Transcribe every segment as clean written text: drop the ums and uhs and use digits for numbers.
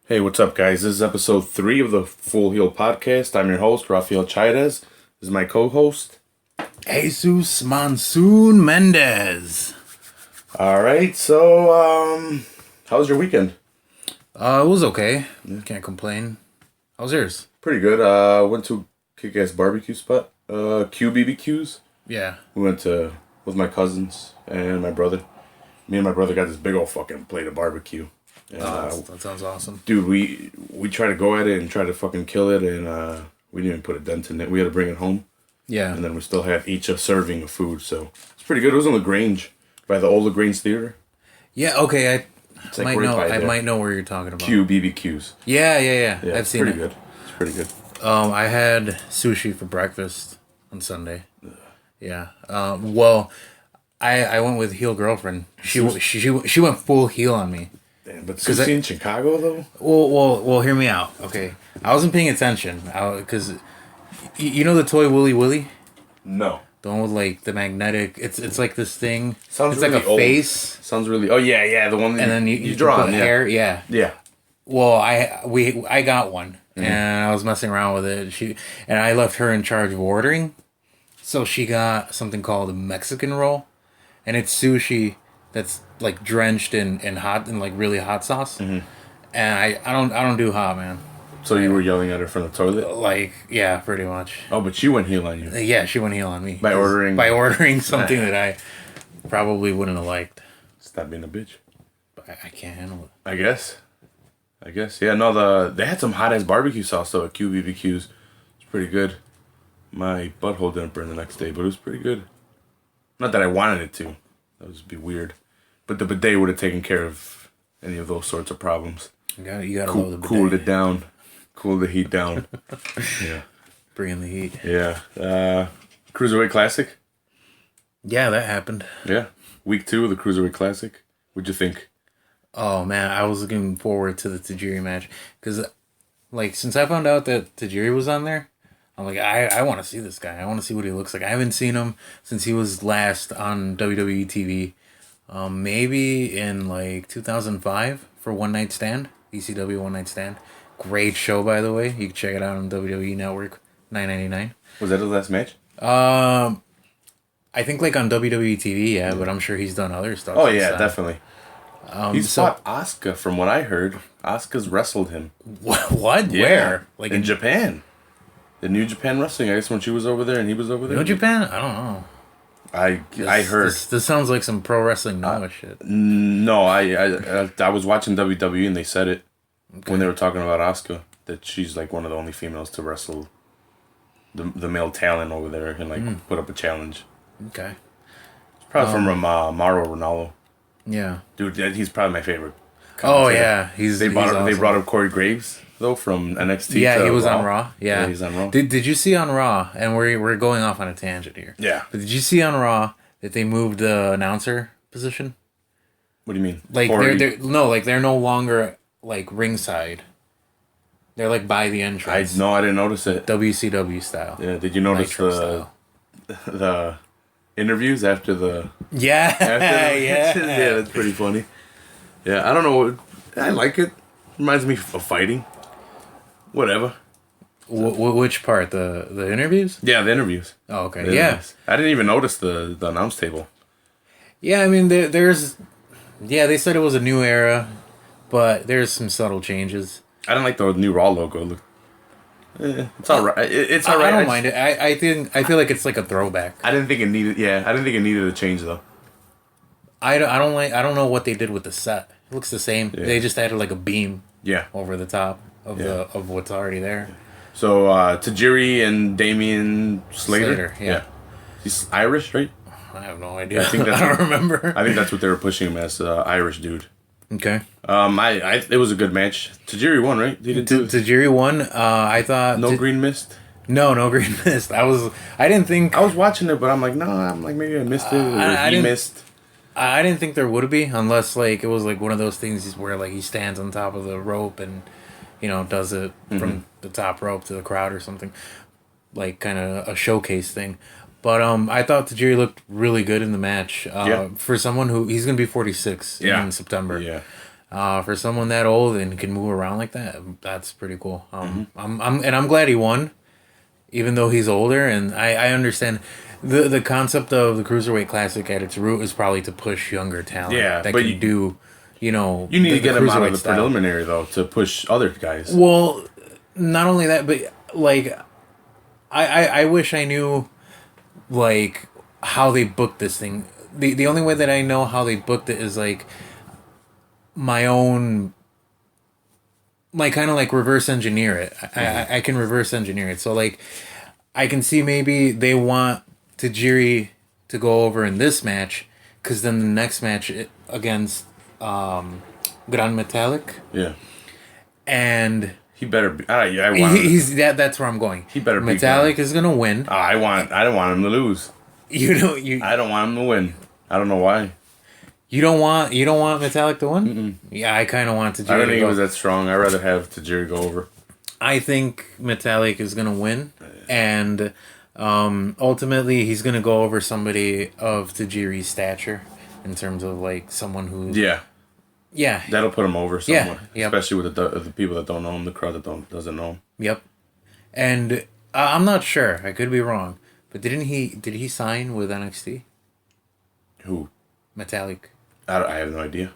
Hey, what's up, guys? This is episode 3 of the Full Heel Podcast. I'm your host, Rafael Chairez. This is my co-host, Jesus Monsoon Mendez. All right, so, how was your weekend? It was okay. Can't complain. How was yours? Pretty good. Went to a kick-ass barbecue spot, QBBQs. Yeah. We went to with my cousins and my brother. Me and my brother got this big old fucking plate of barbecue. And, That sounds awesome. dude, we tried to go at it and try to fucking kill it, and we didn't even put a dent in it. We had to bring it home. Yeah. And then we still had each a serving of food, so it's pretty good. It was on LaGrange, by the old LaGrange Theater. Yeah, okay. It's like I might know where you're talking about. QBBQs. Yeah. I've seen it. Good. It's pretty good. I had sushi for breakfast on Sunday. Yeah. Well, I went with heel girlfriend. She went full heel on me. Damn, but sushi in Chicago though. Well, hear me out. Okay, I wasn't paying attention because you know the toy Willy Willy. No. The one with like the magnetic. It's like this thing. Sounds it's really like a old. face. Sounds really. Oh yeah, the one that And then you draw put on hair. Yeah. Yeah. Well, I got one and I was messing around with it. I left her in charge of ordering, so she got something called a Mexican roll, and it's sushi that's like drenched in hot and like really hot sauce. Mm-hmm. And I don't do hot, man. So you were yelling at her from the toilet? Like, yeah, pretty much. Oh, but she went heel on you. Yeah, she went heel on me By ordering something that I probably wouldn't have liked. Stop being a bitch. But I can't handle it. I guess. Yeah, no, they had some hot ass barbecue sauce though at QBBQs. It's pretty good. My butthole didn't burn the next day, but it was pretty good. Not that I wanted it to. That would be weird. But the bidet would have taken care of any of those sorts of problems. You gotta love the bidet. Cooled it down. Cooled the heat down. Yeah. Bring in the heat. Yeah. Cruiserweight Classic. Yeah, that happened. Yeah. Week 2 of the Cruiserweight Classic. What'd you think? Oh man, I was looking forward to the Tajiri match because, like, since I found out that Tajiri was on there, I'm like, I want to see this guy. I want to see what he looks like. I haven't seen him since he was last on WWE TV. Maybe in like 2005 for One Night Stand, ECW One Night Stand. Great show, by the way. You can check it out on WWE Network, $9.99. Was that his last match? I think like on WWE TV, yeah, but I'm sure he's done other stuff. Oh yeah, definitely. He's fought Asuka, from what I heard. Asuka's wrestled him. What? Yeah. Where? Like in Japan. The New Japan Wrestling, I guess, when she was over there and he was over there. New Japan? I don't know. I heard. This sounds like some pro wrestling Noah shit. No, I was watching WWE and they said it when they were talking about Asuka, that she's like one of the only females to wrestle the male talent over there and like put up a challenge. Okay. It's probably from Mauro Ronaldo. Yeah. Dude, he's probably my favorite. Oh yeah, They brought up Corey Graves though from NXT. Yeah, he was on Raw. Yeah, he's on Raw. Did you see on Raw? And we're going off on a tangent here. Yeah. But did you see on Raw that they moved the announcer position? What do you mean? Like they're no longer like ringside. They're like by the entrance. I didn't notice it. WCW style. Yeah. Did you notice the interviews after the? Yeah. Yeah, that's pretty funny. Yeah, I don't know. I like it. Reminds me of fighting. Whatever. Which part? The interviews? Yeah, the interviews. Oh, okay. The interviews. I didn't even notice the announce table. Yeah, I mean, there's... Yeah, they said it was a new era, but there's some subtle changes. I didn't like the new Raw logo. Look, it's all right. It's all right. I don't mind it. I feel like it's like a throwback. I didn't think it needed... Yeah, I didn't think it needed a change, though. I don't know what they did with the set. It looks the same. Yeah. They just added like a beam over the top of what's already there. So Tajiri and Damian Slater. Yeah. He's Irish, right? I have no idea. I don't remember. I think that's what they were pushing him as, Irish dude. Okay. It was a good match. Tajiri won, right? He did Tajiri won. I thought no green mist. No green mist. I didn't think I was watching it, but I'm like, maybe I missed it, or he missed. I didn't think there would be, unless like it was like one of those things where like he stands on top of the rope and does it from the top rope to the crowd or something, like kind of a showcase thing. But I thought Tajiri looked really good in the match. For someone he's gonna be 46 in September. Yeah. For someone that old and can move around like that, that's pretty cool. I'm glad he won, even though he's older, and I understand the concept of the Cruiserweight Classic at its root is probably to push younger talent that can do, you need to get him out of the style. preliminary though to push other guys. Well, not only that, but like I wish I knew like how they booked this thing. The only way that I know how they booked it is like my own, like kind of like reverse engineer it. I can reverse engineer it. So like I can see maybe they want Tajiri to go over in this match, because then the next match against Gran Metallic. Yeah. And he better be. I want. That's where I'm going. He better be. Metallic is gonna win. I don't want him to lose. I don't want him to win. I don't know why. You don't want Metallic to win? Mm-mm. Yeah, I kind of want Tajiri. I don't think he was that strong. I'd rather have Tajiri go over. I think Metallic is gonna win, and ultimately he's gonna go over somebody of Tajiri's stature in terms of like someone who. Yeah, that'll put him over somewhat. Yeah, especially with the people that don't know him, the crowd that doesn't know him. Yep, and I'm not sure. I could be wrong, but did he sign with NXT? Who? Metallic. I have no idea.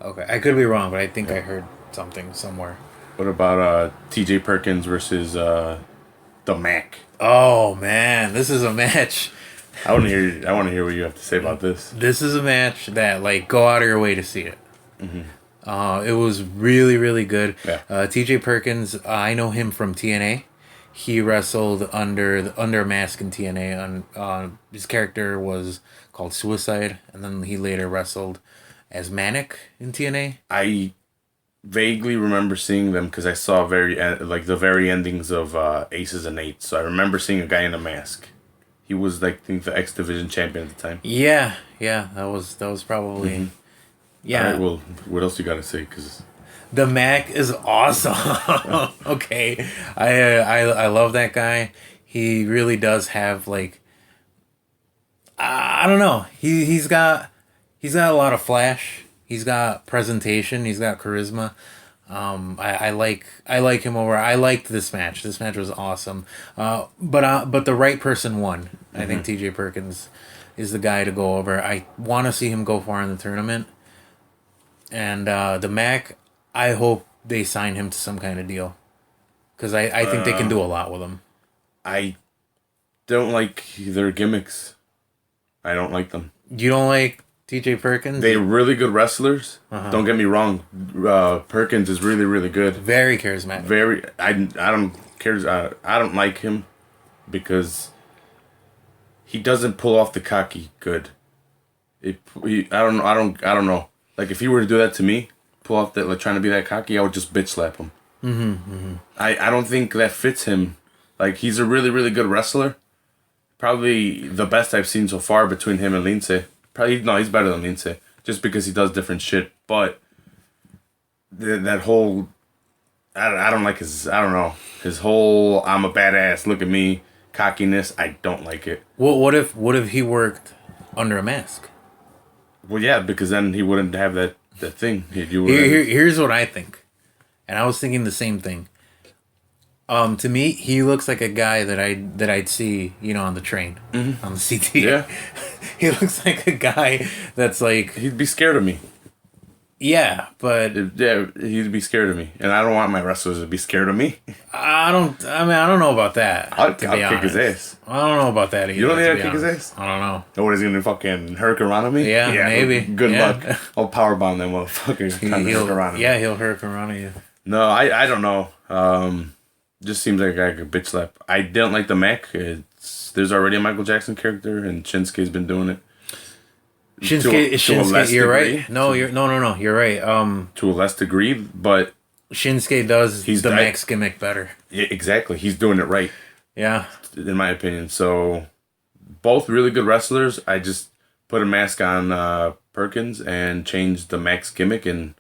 Okay, I could be wrong, but I think I heard something somewhere. What about T.J. Perkins versus the Mac? Oh man, this is a match. I want to hear what you have to say about this. This is a match that like go out of your way to see it. Mm-hmm. It was really really good. Yeah. T.J. Perkins, I know him from TNA. He wrestled under a mask in TNA. His character was called Suicide, and then he later wrestled as Manic in TNA. I vaguely remember seeing them because I saw the very endings of Aces and Eights. So I remember seeing a guy in a mask. He was like I think the X Division champion at the time. Yeah, that was probably. Mm-hmm. Yeah. All right, well, what else you got to say? Because the Mac is awesome. Okay, I love that guy. He really does have like. I don't know. He's got a lot of flash. He's got presentation. He's got charisma. I like him over. I liked this match. This match was awesome. But the right person won. Mm-hmm. I think T.J. Perkins is the guy to go over. I want to see him go far in the tournament. And the Mac, I hope they sign him to some kind of deal, because I think they can do a lot with him. I don't like their gimmicks. I don't like them. You don't like T.J. Perkins? They're really good wrestlers. Uh-huh. Don't get me wrong. Perkins is really, really good. Very charismatic. Very. I don't care. I don't like him because he doesn't pull off the cocky good. I don't know. Like if he were to do that to me, pull off that like trying to be that cocky, I would just bitch slap him. Mm-hmm, mm-hmm. I don't think that fits him. Like he's a really, really good wrestler. Probably the best I've seen so far between him and Lindsay. He's better than Lindsay just because he does different shit. But that whole, I don't like his. I don't know his whole. I'm a badass. Look at me, cockiness. I don't like it. Well, what if he worked under a mask? Well, yeah, because then he wouldn't have that thing. Here's what I think, and I was thinking the same thing. To me, he looks like a guy that I'd see, on the train, mm-hmm. on the CT. Yeah, he looks like a guy that's like he'd be scared of me. Yeah, but he'd be scared of me, and I don't want my wrestlers to be scared of me. I don't know about that. I'll kick his ass. I don't know about that either. You don't think I'd kick his ass? I don't know. What is he gonna fucking hurricane on me? Yeah, maybe. Good luck. I'll powerbomb that motherfucker. He'll hurricane on you. No, I don't know. Just seems like a guy could bitch slap. I didn't like the Mac. There's already a Michael Jackson character, and Shinsuke's been doing it. Shinsuke, you're right. No, you're right. To a less degree, but Shinsuke does the Mac's gimmick better. Yeah, exactly. He's doing it right. Yeah, in my opinion. So, both really good wrestlers. I just put a mask on Perkins and changed the Mac's gimmick, and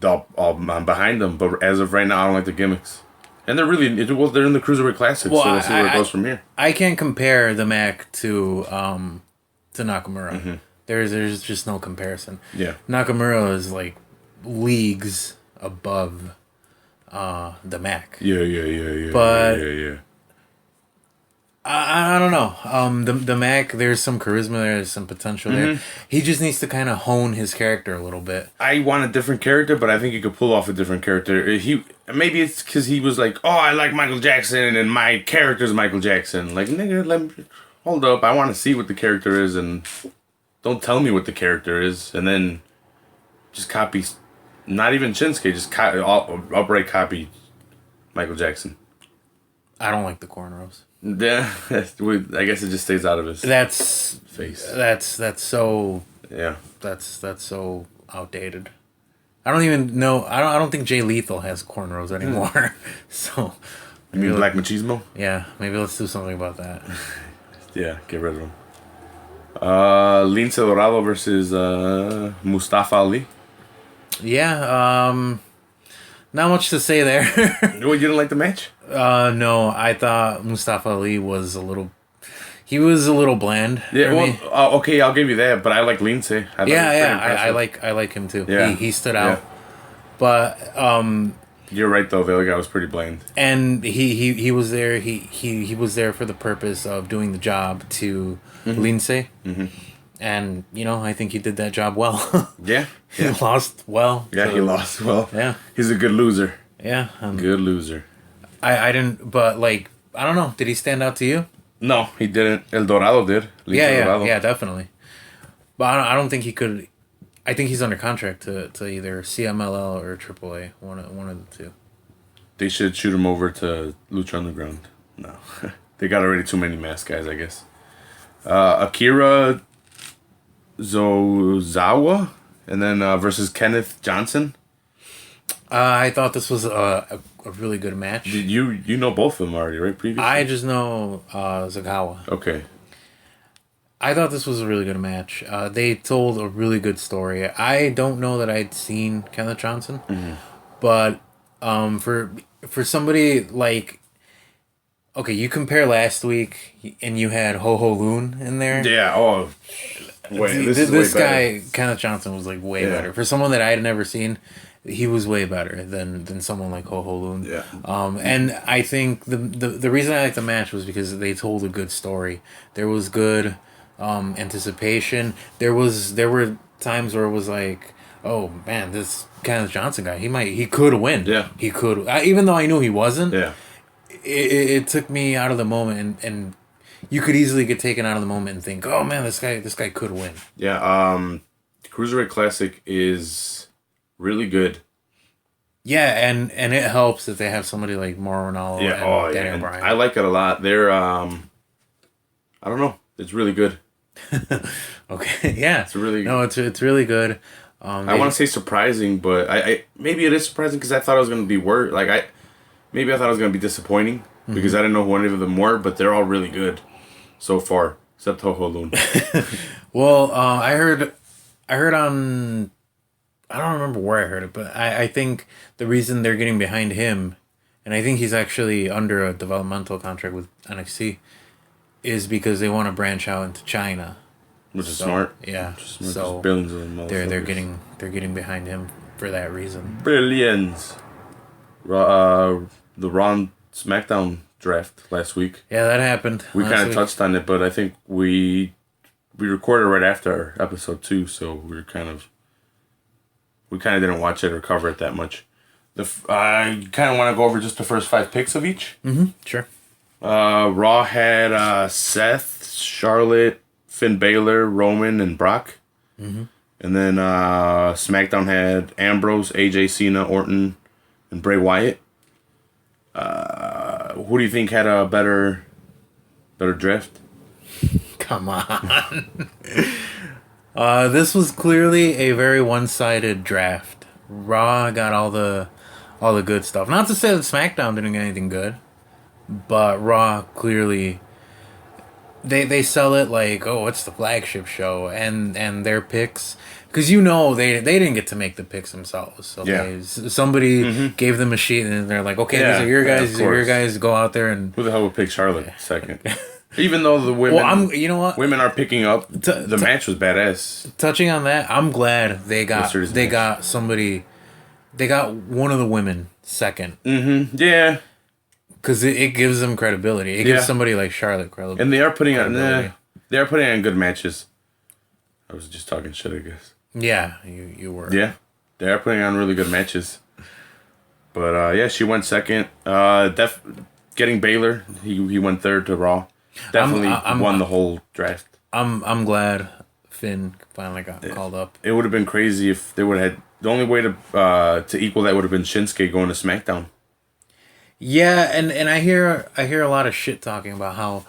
I'm behind them. But as of right now, I don't like the gimmicks. And they're in the Cruiserweight Classic, so we'll see where it goes from here. I can't compare the Mac to Nakamura. Mm-hmm. There's just no comparison. Yeah. Nakamura is like leagues above the Mac. Yeah. But Yeah. I don't know. The Mac, there's some charisma there, there's some potential there. He just needs to kind of hone his character a little bit. I want a different character, but I think he could pull off a different character. Maybe it's because he was like, oh, I like Michael Jackson, and my character's Michael Jackson. Like, nigga, hold up. I want to see what the character is, and don't tell me what the character is, and then just copy. Not even Shinsuke, just outright copy Michael Jackson. I don't like the cornrows. Yeah, I guess it just stays out of his face. That's so. Yeah. That's so outdated. I don't even know. I don't think Jay Lethal has cornrows anymore. So. You mean Black Machismo? Yeah, maybe let's do something about that. Yeah, get rid of him. Lince Dorado versus Mustafa Ali. Yeah, not much to say there. You didn't like the match? No, I thought Mustafa Ali was a little bland. Yeah, well, okay, I'll give you that, but I like Lince. I like him too. Yeah. He stood out. But you're right though, the other guy was pretty bland. And he was there. He was there for the purpose of doing the job to Lince. Mm-hmm. And I think he did that job well. Yeah. He lost well. Yeah, he lost well. Yeah. He's a good loser. Yeah. Good loser. I didn't, but like, I don't know. Did he stand out to you? No, he didn't. El Dorado did. Yeah, definitely. But I don't think he could. I think he's under contract to either CMLL or AAA. One of the two. They should shoot him over to Lucha Underground. No. They got already too many masked guys, I guess. Akira Tozawa, and then versus Kenneth Johnson. I thought this was a really good match. You know both of them already, right? Previously? I just know Zagawa. Okay. I thought this was a really good match. They told a really good story. I don't know that I'd seen Kenneth Johnson, but for somebody like, okay, you compare last week and you had Ho Ho Loon in there. Yeah. Oh. Wait. This guy Kenneth Johnson was like way better. For someone that I had never seen, he was way better than someone like Ho Ho Loon. Yeah. And I think the reason I liked the match was because they told a good story. There was good anticipation. There were times where it was like, oh man, this Kenneth Johnson guy, he could win. Yeah. He could, even though I knew he wasn't. Yeah. It took me out of the moment, and you could easily get taken out of the moment and think, oh man, this guy could win. Yeah. Cruiserweight Classic is really good. Yeah, and it helps that they have somebody like Mauro Ranallo and Daniel Bryan. I like it a lot. They're I don't know. It's really good. Okay, yeah. It's really it's really good. I want to say surprising, but I maybe it is surprising because I thought it was going to be worse. Like I thought it was going to be disappointing because I didn't know who any of them were, but they're all really good so far, except Ho Ho Loon. Well, I heard on, I don't remember where I heard it, but I think the reason they're getting behind him, and I think he's actually under a developmental contract with NXT, is because they want to branch out into China. Which is smart. Yeah. Smart. So billions of them. they're getting behind him for that reason. Billions. The Raw SmackDown draft last week. Yeah, that happened. We kind of touched on it, but I think we recorded right after episode 2, so we kind of didn't watch it or cover it that much. I kind of want to go over just the first 5 picks of each. Sure. Raw had Seth, Charlotte, Finn Balor, Roman, and Brock. And then SmackDown had Ambrose, AJ, Cena, Orton, and Bray Wyatt. Who do you think had a better draft? Come on. This was clearly a very one-sided draft. Raw got all the good stuff. Not to say that SmackDown didn't get anything good, but Raw clearly they sell it like, oh, it's the flagship show, and their picks, because they didn't get to make the picks themselves. So somebody gave them a sheet, and they're like, okay, these are your guys, these are your guys. Go out there and who the hell would pick Charlotte second? Even though the women, Well, you know what? women are picking up. The match was badass. Touching on that, I'm glad they got match. somebody. They got one of the women second. Mm-hmm. Yeah. Because it gives them credibility. It gives somebody like Charlotte credibility. And they are putting on. They are putting on good matches. I was just talking shit, I guess. Yeah, you were. Yeah, they are putting on really good matches. But yeah, she went second. Getting Baylor, he went third to Raw. Definitely won the whole draft. I'm glad Finn finally got called up. It would have been crazy if they would have had the only way to equal that would have been Shinsuke going to SmackDown. Yeah, and I hear a lot of shit talking about how,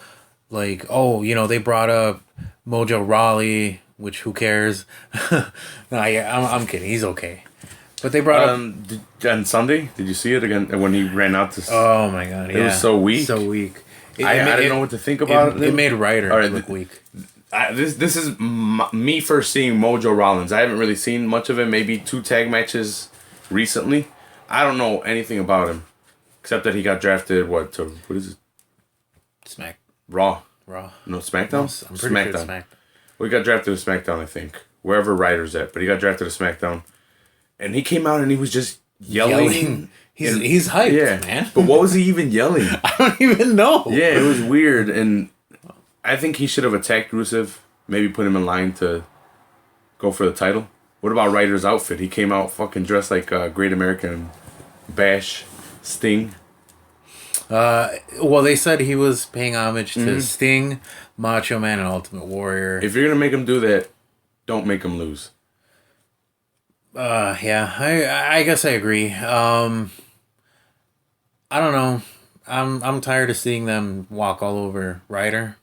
like, oh, they brought up Mojo Rawley, which who cares? No, yeah, I'm kidding. He's okay. But they brought up on Sunday. Did you see it again when he ran out to? Oh my god! It was so weak. So weak. I didn't know what to think about it. It made Ryder look weak. This is me first seeing Mojo Rollins. I haven't really seen much of him. Maybe 2 tag matches recently. I don't know anything about him except that he got drafted. What is it? Raw. No, SmackDown. No, I'm pretty sure it's SmackDown. Well, he got drafted to SmackDown, I think. Wherever Ryder's at, but he got drafted to SmackDown. And he came out and he was just yelling. He's hyped, man. But what was he even yelling? I don't even know. Yeah, it was weird. And I think he should have attacked Rusev. Maybe put him in line to go for the title. What about Ryder's outfit? He came out fucking dressed like Great American Bash Sting. Well, they said he was paying homage to Sting, Macho Man, and Ultimate Warrior. If you're going to make him do that, don't make him lose. Yeah, I guess I agree. I don't know. I'm tired of seeing them walk all over Ryder.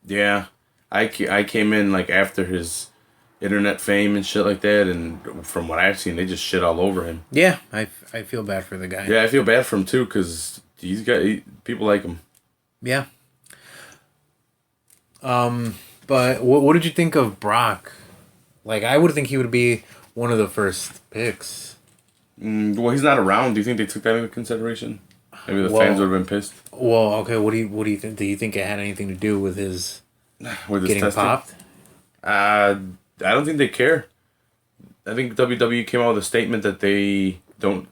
Yeah, I came in like after his internet fame and shit like that, and from what I've seen, they just shit all over him. Yeah, I feel bad for the guy. Yeah, I feel bad for him too because people like him. Yeah. But what did you think of Brock? Like, I would think he would be one of the first picks. Well, he's not around. Do you think they took that into consideration? Maybe the fans would have been pissed. Well, okay. What do you think? Do you think it had anything to do with his getting testing? Popped? I don't think they care. I think WWE came out with a statement that they don't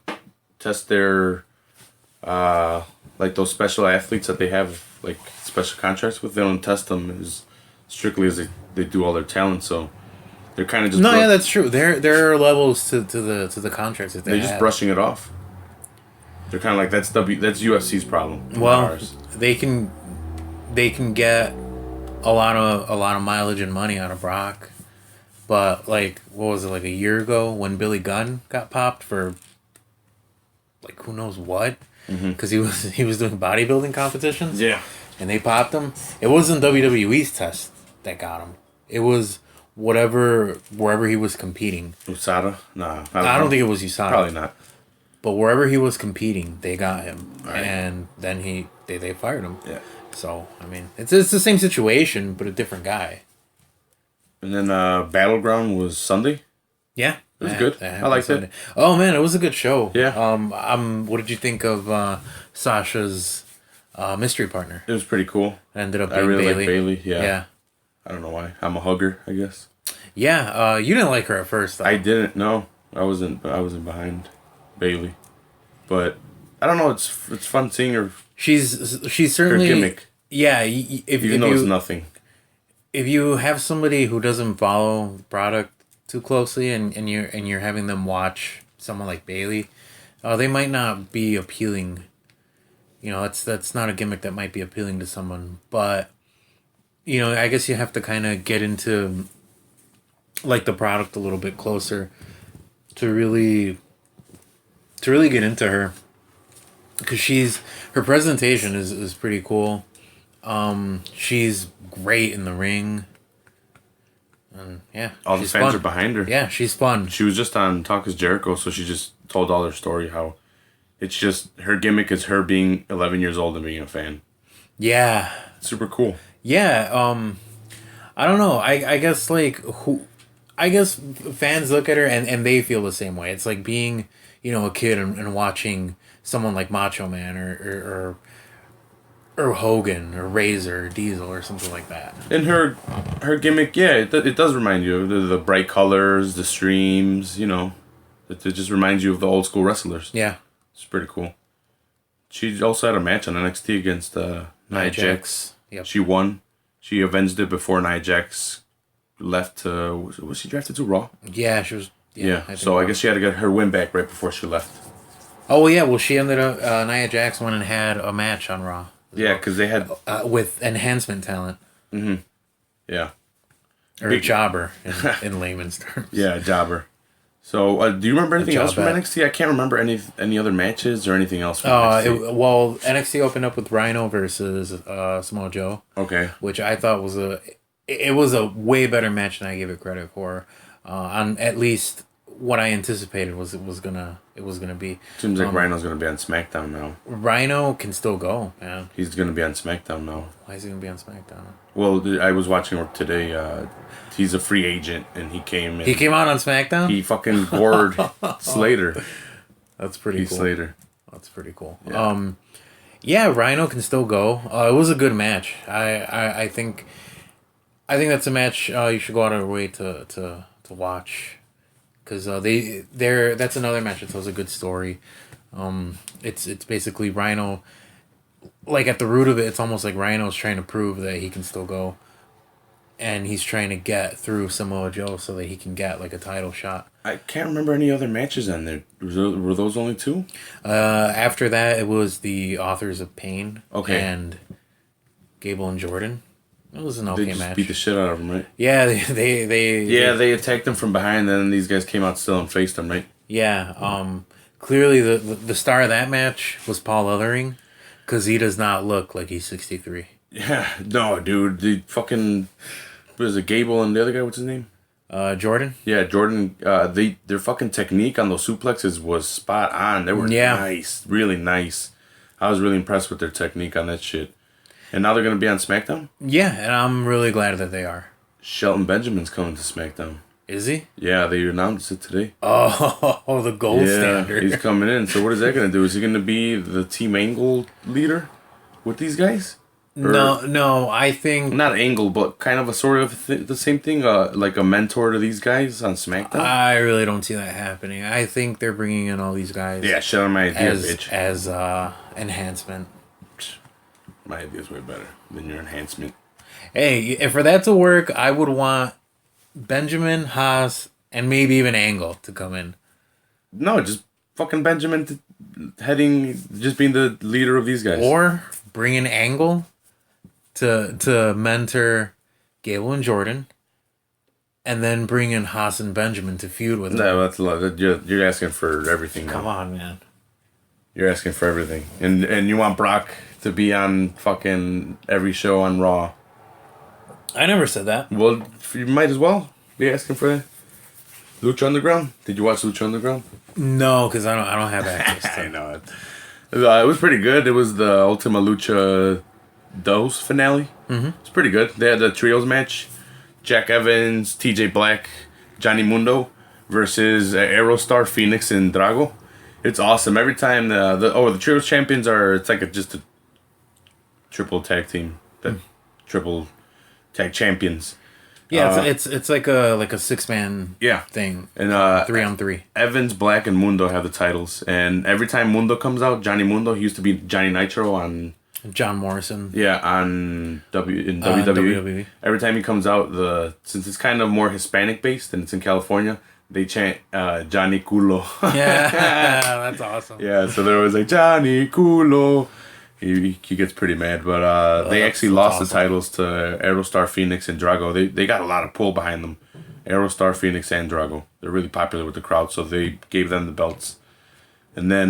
test their like those special athletes that they have like special contracts with. They don't test them as strictly as they do all their talent. So. They're kind of just yeah, that's true. There are levels to the contracts that they're just brushing it off. They're kind of like that's UFC's problem. Well, ours. they can get a lot of mileage and money out of Brock, but like what was it, like a year ago when Billy Gunn got popped for like who knows what because he was doing bodybuilding competitions. Yeah, and they popped him. It wasn't WWE's test that got him. It was wherever he was competing. USADA? Nah. I don't think it was USADA. Probably not. But wherever he was competing, they got him. Right. And then they fired him. Yeah. So, I mean, it's the same situation, but a different guy. And then Battleground was Sunday? Yeah. It was good. I liked it. Oh, man, it was a good show. Yeah. What did you think of Sasha's mystery partner? It was pretty cool. Ended up being I really Bayley. like Bayley, yeah. Yeah. I don't know why. I'm a hugger, I guess. Yeah, you didn't like her at first, though. I didn't. No, I wasn't behind Bayley, but I don't know. It's fun seeing her. She's certainly her gimmick. Yeah, even though it's nothing. If you have somebody who doesn't follow the product too closely, and you're having them watch someone like Bayley, they might not be appealing. That's not a gimmick that might be appealing to someone, but. I guess you have to kind of get into, like, the product a little bit closer to really get into her. Because her presentation is pretty cool. She's great in the ring. And, yeah. All the fans are behind her. Yeah, she's fun. She was just on Talk is Jericho, so she just told all her story, how it's just, her gimmick is her being 11 years old and being a fan. Yeah. Super cool. Yeah, I don't know. I guess fans look at her and they feel the same way. It's like being, a kid and watching someone like Macho Man or or Hogan or Razor or Diesel or something like that. And her gimmick, yeah, it does remind you of the bright colors, the streams, it just reminds you of the old school wrestlers. Yeah. It's pretty cool. She also had a match on NXT against Nia Jax. Yep. She won. She avenged it before Nia Jax left to... Was she drafted to Raw? Yeah, she was... Yeah, so I guess she had to get her win back right before she left. Oh, yeah, well, she ended up... Nia Jax went and had a match on Raw. Yeah, because they had... with enhancement talent. Mm-hmm. Yeah. Or jobber, in layman's terms. Yeah, jobber. So, do you remember anything else from NXT? I can't remember any other matches or anything else from NXT. NXT opened up with Rhino versus Samoa Joe. Okay. Which I thought was a way better match than I gave it credit for. On at least what I anticipated was it was gonna be. Seems like Rhino's gonna be on SmackDown now. Rhino can still go, man. He's gonna be on SmackDown now. Why is he gonna be on SmackDown? Well, I was watching today. He's a free agent, and he came. He came out on SmackDown. He fucking gored Slater. That's pretty cool. Slater. That's pretty cool. Yeah. Yeah, Rhino can still go. It was a good match. I think that's a match you should go out of your way to watch, because that's another match that tells a good story. It's basically Rhino. Like at the root of it, it's almost like Rhino's trying to prove that he can still go, and he's trying to get through Samoa Joe so that he can get like a title shot. I can't remember any other matches on there. Were those only two? After that, it was the Authors of Pain. Okay. And Gable and Jordan. It was an okay match. They just match. beat the shit out of them, right? Yeah, they attacked them from behind, and then these guys came out still and faced them, right? Yeah. Clearly, the star of that match was Paul Ellering, because he does not look like he's 63. Yeah, no, dude. The fucking... Was it Gable and the other guy? What's his name? Jordan? Yeah, Jordan. Their fucking technique on those suplexes was spot on. They were nice. Really nice. I was really impressed with their technique on that shit. And now they're going to be on SmackDown? Yeah, and I'm really glad that they are. Shelton Benjamin's coming to SmackDown. Is he? Yeah, they announced it today. Oh, the gold standard. He's coming in. So what is that going to do? Is he going to be the Team Angle leader with these guys? No, I think... Not Angle, but kind of a sort of the same thing, like a mentor to these guys on SmackDown? I really don't see that happening. I think they're bringing in all these guys... Yeah, shut on my idea, bitch. As enhancement. My idea's way better than your enhancement. Hey, if for that to work, I would want Benjamin, Haas, and maybe even Angle to come in. No, just fucking Benjamin just being the leader of these guys. Or bring in Angle to mentor Gable and Jordan, and then bring in Haas and Benjamin to feud with them. No, that's a lot. You're asking for everything now. Come on, man. You're asking for everything. And you want Brock to be on fucking every show on Raw. I never said that. Well, you might as well be asking for that. Lucha Underground? Did you watch Lucha Underground? No, because I don't have access to it. I know it. It was pretty good. It was the Ultima Lucha Dos finale. Mm-hmm. It's pretty good. They had the trios match. Jack Evans, TJ Black, Johnny Mundo versus Aerostar, Phoenix, and Drago. It's awesome. Every time the trios champions it's like just a triple tag team. Triple tag champions. Yeah, it's like a 6-man thing. And 3-on-3. Evans, Black, and Mundo have the titles. And every time Mundo comes out, Johnny Mundo, he used to be Johnny Nitro on John Morrison. Yeah, on WWE. Every time he comes out, since it's kind of more Hispanic based and it's in California, they chant Johnny Culo. Yeah, that's awesome. Yeah, so they're always like Johnny Culo. He gets pretty mad, but they actually lost the titles to Aerostar, Phoenix, and Drago. They got a lot of pull behind them. Aerostar, Phoenix, and Drago. They're really popular with the crowd, so they gave them the belts. And then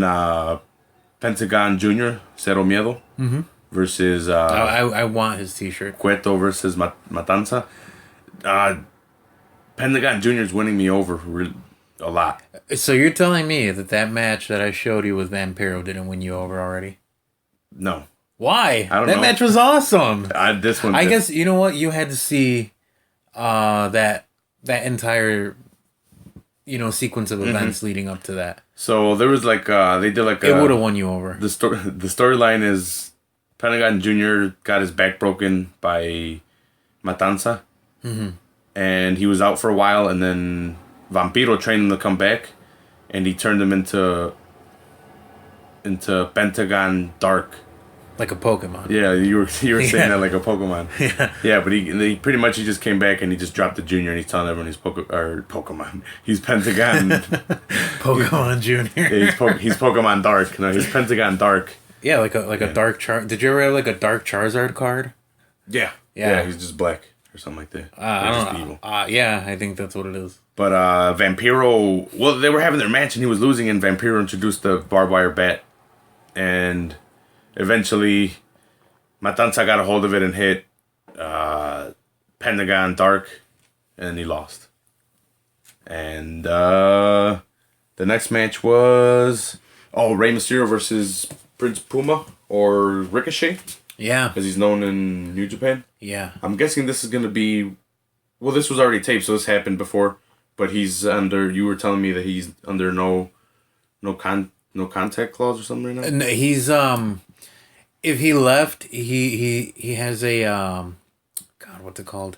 Pentagon Jr., Cero Miedo, versus... I want his t-shirt. Cueto versus Matanza. Pentagon Jr. is winning me over a lot. So you're telling me that match that I showed you with Vampiro didn't win you over already? No. Why? I don't know. That match was awesome. This one. I guess you know what, you had to see that entire sequence of events leading up to that. So there was they did it would have won you over. The storyline is Pentagon Jr. got his back broken by Matanza. Mm-hmm. And he was out for a while, and then Vampiro trained him to come back, and he turned him into Pentagon Dark. Like a Pokemon. Yeah, you were saying that like a Pokemon. Yeah. Yeah, but he pretty much he just came back and he just dropped the Junior, and he's telling everyone he's Pokemon. He's Pentagon. Pokemon Junior. Yeah, he's Pokemon Dark. No, he's Pentagon Dark. Yeah, like a dark Char. Did you ever have like a dark Charizard card? Yeah. Yeah. Yeah, he's just black or something like that. I don't know. Yeah, I think that's what it is. But Vampiro, well, they were having their match and he was losing, and Vampiro introduced the barbed wire bat, and eventually Matanza got a hold of it and hit Pentagon Dark, and he lost. And the next match was Rey Mysterio versus Prince Puma or Ricochet, Yeah. because he's known in New Japan. Yeah. I'm guessing this is going to be... Well, this was already taped, so this happened before. But he's under... You were telling me that he's under no contact clause or something right now? No, he's if he left, he has a God, what's it called?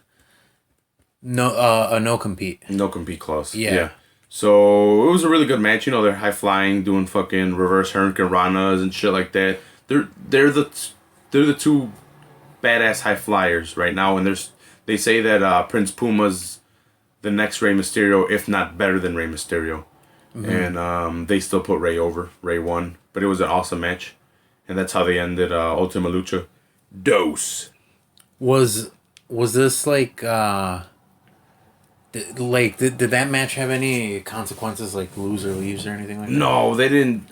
No, a no compete. No compete clause. Yeah. So it was a really good match. You know, they're high flying, doing fucking reverse Hurricane Ranas and shit like that. They're the two badass high flyers right now, and they say that Prince Puma's the next Rey Mysterio, if not better than Rey Mysterio. Mm-hmm. And they still put Rey over. Rey won, but it was an awesome match, and that's how they ended Ultima Lucha. Dose. Was this like did that match have any consequences, like lose or leaves or anything like that? No, they didn't.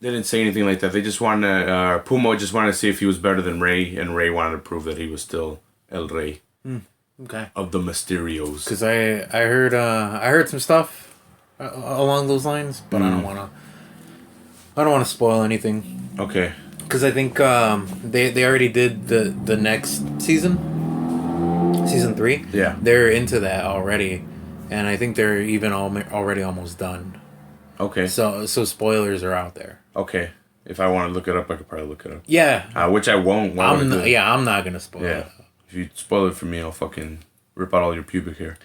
They didn't say anything like that. They just wanted Puma just wanted to see if he was better than Rey, and Rey wanted to prove that he was still El Rey. Okay. Of the Mysterios. Because I heard some stuff along those lines, but I don't want to spoil anything. Okay. Because I think they already did the next season 3. Yeah. They're into that already, and I think they're even already almost done. Okay. So spoilers are out there. Okay. If I want to look it up, I could probably look it up. Yeah. Which I won't. I'm not gonna spoil it. If you spoil it for me, I'll fucking rip out all your pubic hair.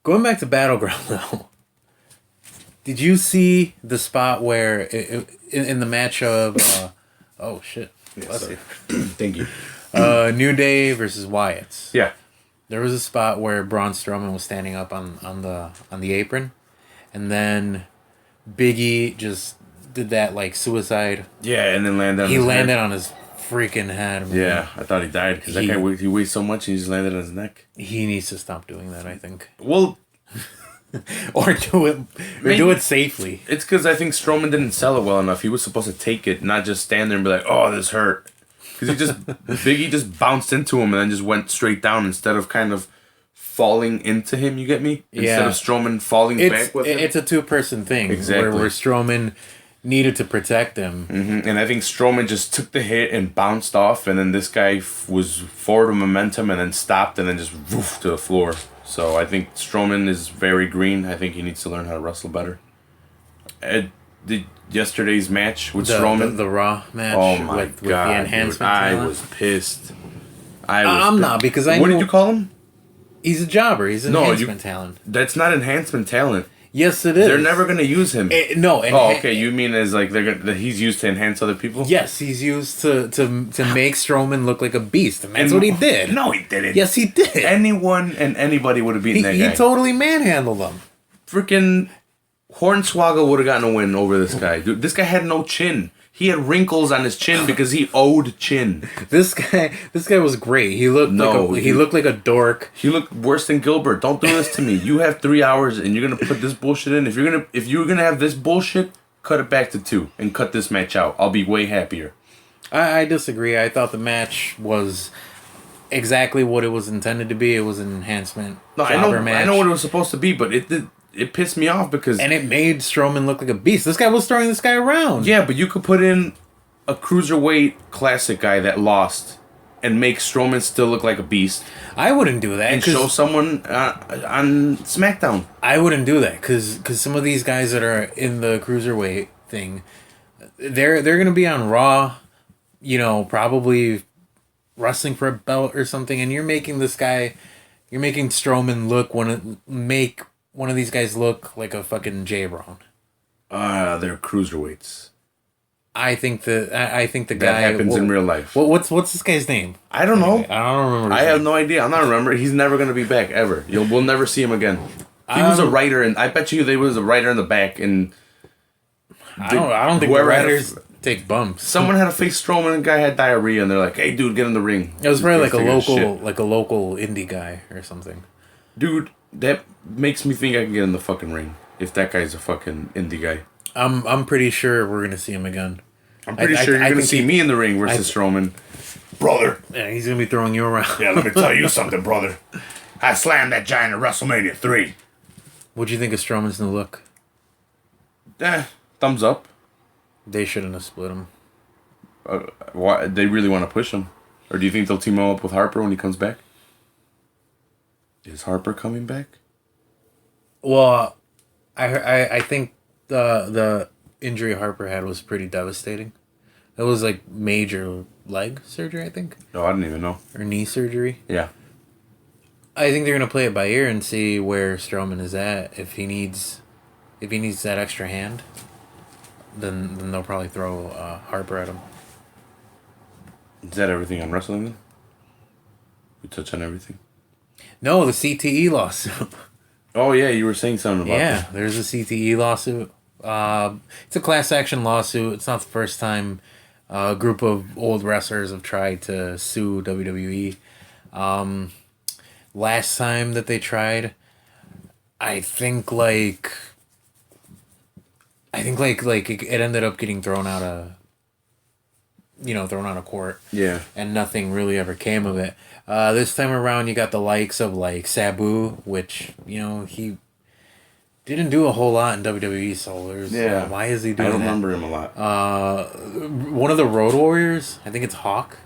Going back to Battleground though, did you see the spot where in the match of oh shit, yes, thank you. New Day versus Wyatt's. Yeah. There was a spot where Braun Strowman was standing up on the apron, and then Big E just did that like suicide. Yeah, and then landed on his freaking head. Man. Yeah, I thought he died because that guy he weighs so much and he just landed on his neck. He needs to stop doing that, I think. Well, or do it safely. It's because I think Strowman didn't sell it well enough. He was supposed to take it, not just stand there and be like, "Oh, this hurt." Because Big E just bounced into him and then just went straight down instead of kind of falling into him. You get me? Instead of Strowman falling back with him. It's a 2-person thing. Exactly. Where Strowman needed to protect him. Mm-hmm. And I think Strowman just took the hit and bounced off, and then this guy was forward of momentum and then stopped and then just woof to the floor. So I think Strowman is very green. I think he needs to learn how to wrestle better. Yesterday's match with Strowman, the Raw match. Oh my with god! the enhancement dude, I talent. was pissed. I'm not, because I What know did you call him? He's a jobber. He's enhancement talent. That's not enhancement talent. Yes, it is. They're never gonna use him. Okay. You mean as like that he's used to enhance other people? Yes, he's used to make Strowman look like a beast, and that's what he did. No, he didn't. Yes, he did. Anyone and anybody would have beaten that guy. He totally manhandled him. Freaking Hornswoggle would have gotten a win over this guy. Dude, this guy had no chin. He had wrinkles on his chin because he owed chin. This guy was great. He looked looked like a dork. He looked worse than Gilbert. Don't do this to me. You have 3 hours and you're gonna put this bullshit in. If you're gonna have this bullshit, cut it back to 2 and cut this match out. I'll be way happier. I disagree. I thought the match was exactly what it was intended to be. It was an enhancement. No, I know what it was supposed to be, but it pissed me off because... And it made Strowman look like a beast. This guy was throwing this guy around. Yeah, but you could put in a cruiserweight classic guy that lost and make Strowman still look like a beast. I wouldn't do that. And show someone on SmackDown. I wouldn't do that because some of these guys that are in the cruiserweight thing, they're going to be on Raw probably wrestling for a belt or something, and you're making Strowman make one of these guys look like a fucking J Brown. They're cruiserweights. I think the That guy happens in real life. What's this guy's name? I don't know. I don't remember. I have no idea. I'm not remembering. He's never gonna be back ever. We'll never see him again. He was a writer, and I bet you there was a writer in the back. And I don't think the writers take bumps. Someone had a face Strowman, and the guy had diarrhea, and they're like, "Hey, dude, get in the ring." It was probably like a local indie guy or something. Dude, that makes me think I can get in the fucking ring if that guy's a fucking indie guy. I'm pretty sure we're gonna see him again. I'm pretty sure you're gonna see me in the ring versus Strowman. Brother. Yeah, he's gonna be throwing you around. Yeah, let me tell you something, brother. I slammed that giant at WrestleMania 3. What'd you think of Strowman's new look? Thumbs up. They shouldn't have split him. Why they really want to push him? Or do you think they'll team him up with Harper when he comes back? Is Harper coming back? Well, I think the injury Harper had was pretty devastating. It was like major leg surgery, I think. No, I didn't even know. Or knee surgery. Yeah. I think they're gonna play it by ear and see where Strowman is at. If he needs that extra hand, then they'll probably throw Harper at him. Is that everything on wrestling then? We touch on everything? No, the CTE lawsuit. Oh yeah, you were saying something about that. Yeah, there's a CTE lawsuit. It's a class action lawsuit. It's not the first time a group of old wrestlers have tried to sue WWE. Last time that they tried, I think it ended up getting thrown out of court. Yeah. And nothing really ever came of it. This time around, you got the likes of like Sabu, which he didn't do a whole lot in WWE. So why is he doing? I don't remember him a lot. One of the Road Warriors, I think it's Hawk.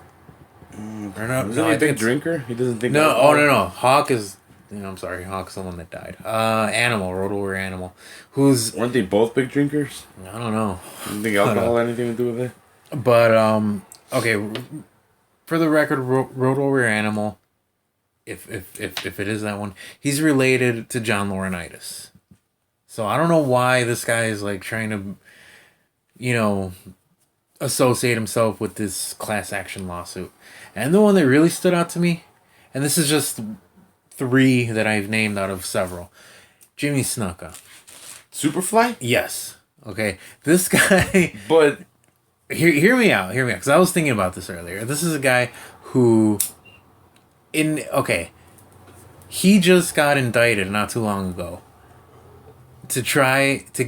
Isn't he a big drinker? He doesn't think. No, no. Hawk is. I'm sorry. Hawk's the one that died. Animal, Road Warrior Animal, weren't they both big drinkers? I don't know. You think alcohol had anything to do with it? But okay. For the record, Road Warrior Animal, if it is that one, he's related to John Laurinaitis. So I don't know why this guy is like trying to, associate himself with this class action lawsuit. And the one that really stood out to me, and this is just 3 that I've named out of several, Jimmy Snuka. Superfly? Yes. Okay. This guy. But hear me out, because I was thinking about this earlier. This is a guy who, he just got indicted not too long ago to try to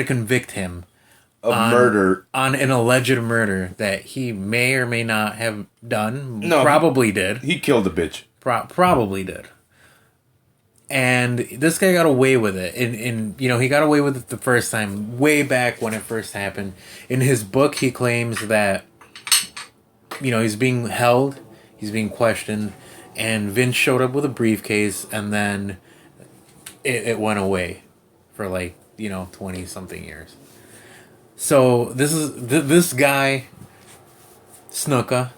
convict him of murder on an alleged murder that he may or may not have done. No, probably did. He killed a bitch. Probably did. And this guy got away with it. And he got away with it the first time, way back when it first happened. In his book, he claims that, he's being held, he's being questioned, and Vince showed up with a briefcase, and then it went away for 20-something years. So this is this guy, Snuka,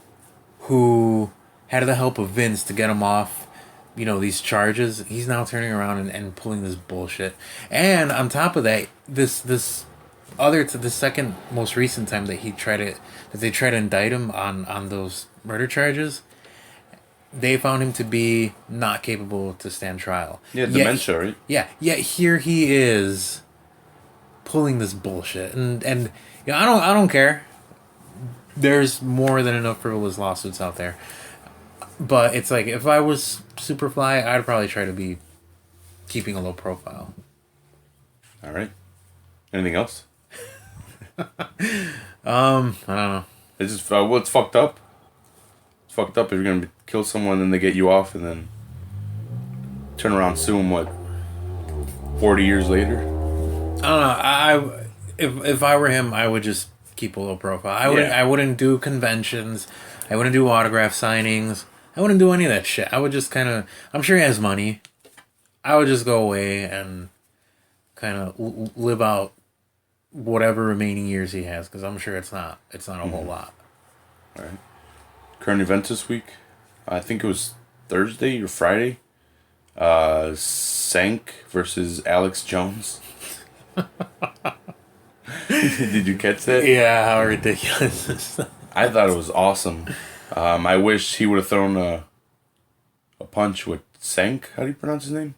who had the help of Vince to get him off these charges. He's now turning around and pulling this bullshit. And on top of that, the second most recent time that they tried to indict him on those murder charges, they found him to be not capable to stand trial. Yeah, dementia, right? Yeah, yet here he is pulling this bullshit. And I don't care. There's more than enough frivolous lawsuits out there. But it's like, if I was Superfly, I'd probably try to be keeping a low profile. All right. Anything else? I don't know. It's just it's fucked up. It's fucked up if you're gonna kill someone and they get you off and then turn around and sue them. 40 years later? I don't know. If I were him, I would just keep a low profile. I wouldn't do conventions. I wouldn't do autograph signings. I wouldn't do any of that shit. I would just kind of... I'm sure he has money. I would just go away and kind of live out whatever remaining years he has, because I'm sure it's not a whole lot. All right. Current events this week. I think it was Thursday or Friday. Sank versus Alex Jones. Did you catch that? Yeah, how ridiculous is that? I thought it was awesome. I wish he would have thrown a punch with Sank. How do you pronounce his name?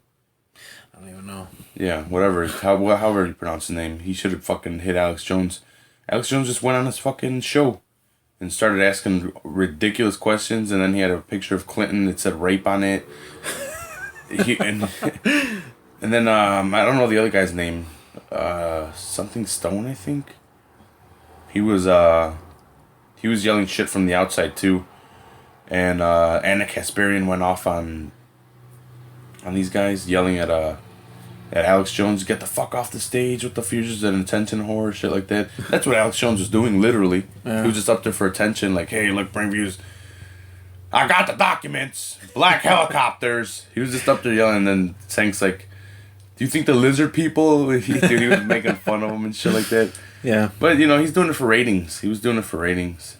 I don't even know. Yeah, whatever. However you pronounce his name. He should have fucking hit Alex Jones. Alex Jones just went on his fucking show and started asking ridiculous questions, and then he had a picture of Clinton that said rape on it. And then I don't know the other guy's name. Something Stone, I think. He was yelling shit from the outside too, and Anna Kasparian went off on these guys, yelling at Alex Jones, get the fuck off the stage with the fuses and attention whore, shit like that. That's what Alex Jones was doing, literally. Yeah. He was just up there for attention, like, hey, look, bring views. I got the documents. Black helicopters. He was just up there yelling, and then Sank's like, do you think the lizard people? Dude, he was making fun of him and shit like that. Yeah. But, he's doing it for ratings. He was doing it for ratings.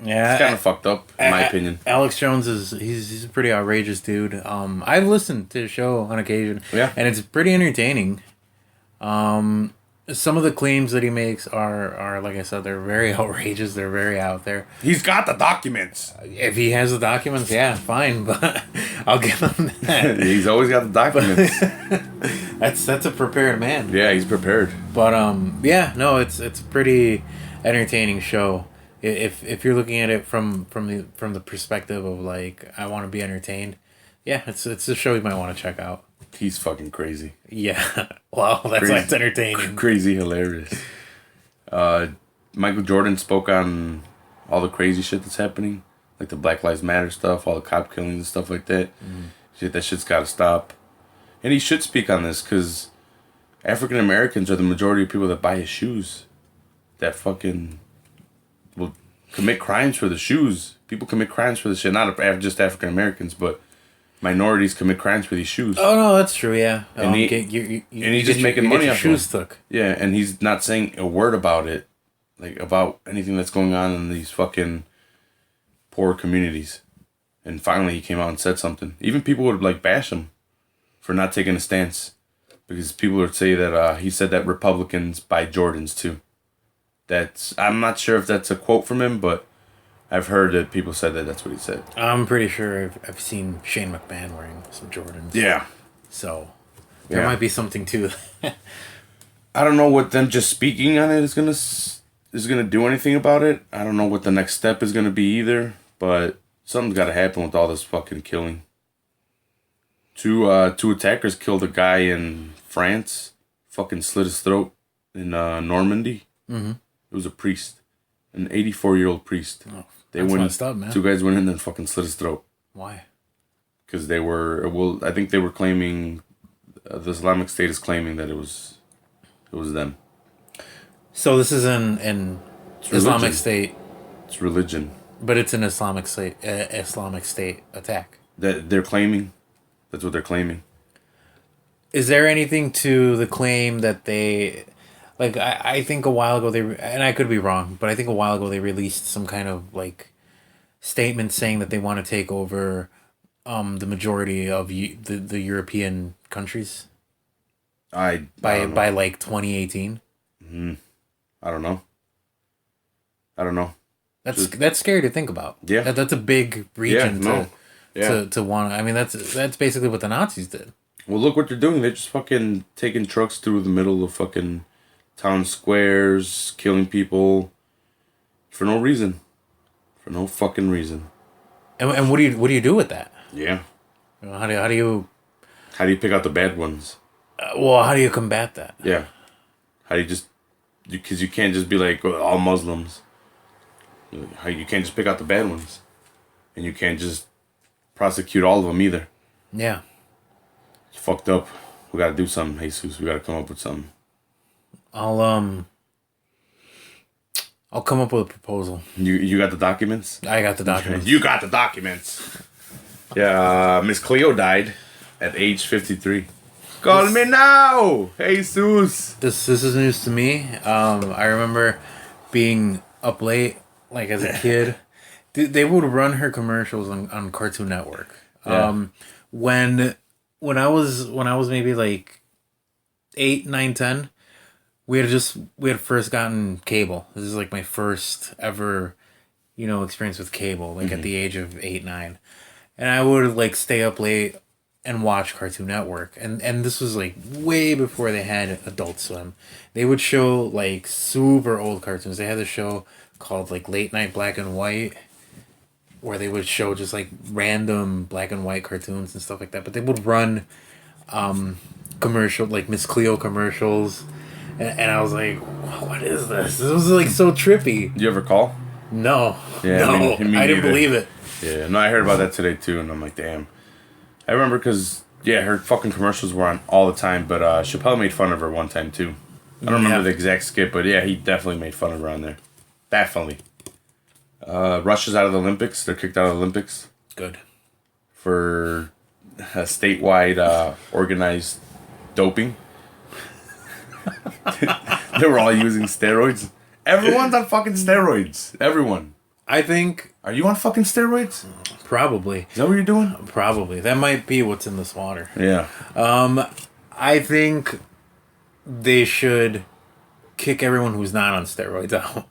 Yeah, it's kind of fucked up, in my opinion. Alex Jones he's a pretty outrageous dude. I've listened to his show on occasion. Yeah. And it's pretty entertaining. Some of the claims that he makes are like I said, they're very outrageous. They're very out there. He's got the documents. If he has the documents, yeah, fine. But I'll give him that. He's always got the documents. That's a prepared man. Yeah, he's prepared. But yeah, no, it's a pretty entertaining show. If you're looking at it from the perspective of like I want to be entertained, yeah, it's a show you might want to check out. He's fucking crazy. Yeah, well, that's why it's entertaining. Crazy hilarious. Michael Jordan spoke on all the crazy shit that's happening, like the Black Lives Matter stuff, all the cop killings and stuff like that. That shit's got to stop. And he should speak on this because African Americans are the majority of people that buy his shoes. That fucking will commit crimes for the shoes. People commit crimes for the shit. Not just African Americans, but minorities commit crimes for these shoes. Oh no, that's true. Yeah, and he's just making money off shoes took. Yeah, and he's not saying a word about it, like about anything that's going on in these fucking poor communities. And finally, he came out and said something. Even people would like bash him for not taking a stance, because people would say that he said that Republicans buy Jordans too. I'm not sure if that's a quote from him, but I've heard that people said that that's what he said. I'm pretty sure I've seen Shane McMahon wearing some Jordans. Yeah. So there might be something to that. I don't know what them just speaking on it is gonna do anything about it. I don't know what the next step is gonna be either, but something's gotta happen with all this fucking killing. Two attackers killed a guy in France, fucking slit his throat in Normandy. Mm-hmm. It was a priest, an 84-year-old priest. Oh, that's messed up, man. Two guys went in there and fucking slit his throat. Why? Because they were, I think they were claiming, the Islamic State is claiming that it was them. So this is an Islamic State. It's religion. But it's an Islamic State attack. That they're claiming. That's what they're claiming. Is there anything to the claim that they... Like, I think a while ago and I could be wrong, but I think a while ago they released some kind of, like, statement saying that they want to take over the majority of the European countries. By like 2018. I don't know. That's scary to think about. Yeah. That's a big region to want. I mean, that's basically what the Nazis did. Well, look what they're doing. They're just fucking taking trucks through the middle of fucking town squares, killing people for no reason, for no fucking reason. And what do you do with that? Yeah. How do you pick out the bad ones? How do you combat that? Yeah. How do you because you can't just be like all Muslims. You can't just pick out the bad ones, and you can't just prosecute all of them either. Yeah. It's fucked up. We gotta do something, Jesus. We gotta come up with something. I'll come up with a proposal. You got the documents? I got the documents. You got the documents. Yeah, Miss Cleo died at age 53. Call me now, Jesus. This is news to me. I remember being up late, like as a kid. They would run her commercials on Cartoon Network. Yeah. When I was maybe like 8, 9, 10, we had first gotten cable. This is like my first ever, experience with cable, like at the age of 8, 9. And I would like stay up late and watch Cartoon Network. And this was like way before they had Adult Swim. They would show like super old cartoons. They had a show called like Late Night Black and White, where they would show just like random black and white cartoons and stuff like that. But they would run commercial, like Miss Cleo commercials. And I was like, what is this? This was like so trippy. You ever call? No. Yeah, no. me I didn't neither. believe it. Yeah, no, I heard about that today too, and I'm like, damn. I remember because, her fucking commercials were on all the time, but Chappelle made fun of her one time too. I don't remember the exact skit, but he definitely made fun of her on there. Definitely. Russia's out of the Olympics. They're kicked out of the Olympics. Good. For statewide organized doping. They were all using steroids. Everyone's on fucking steroids. Everyone. I think... Are you on fucking steroids? Probably. Is that what you're doing? Probably. That might be what's in this water. Yeah. I think they should kick everyone who's not on steroids out.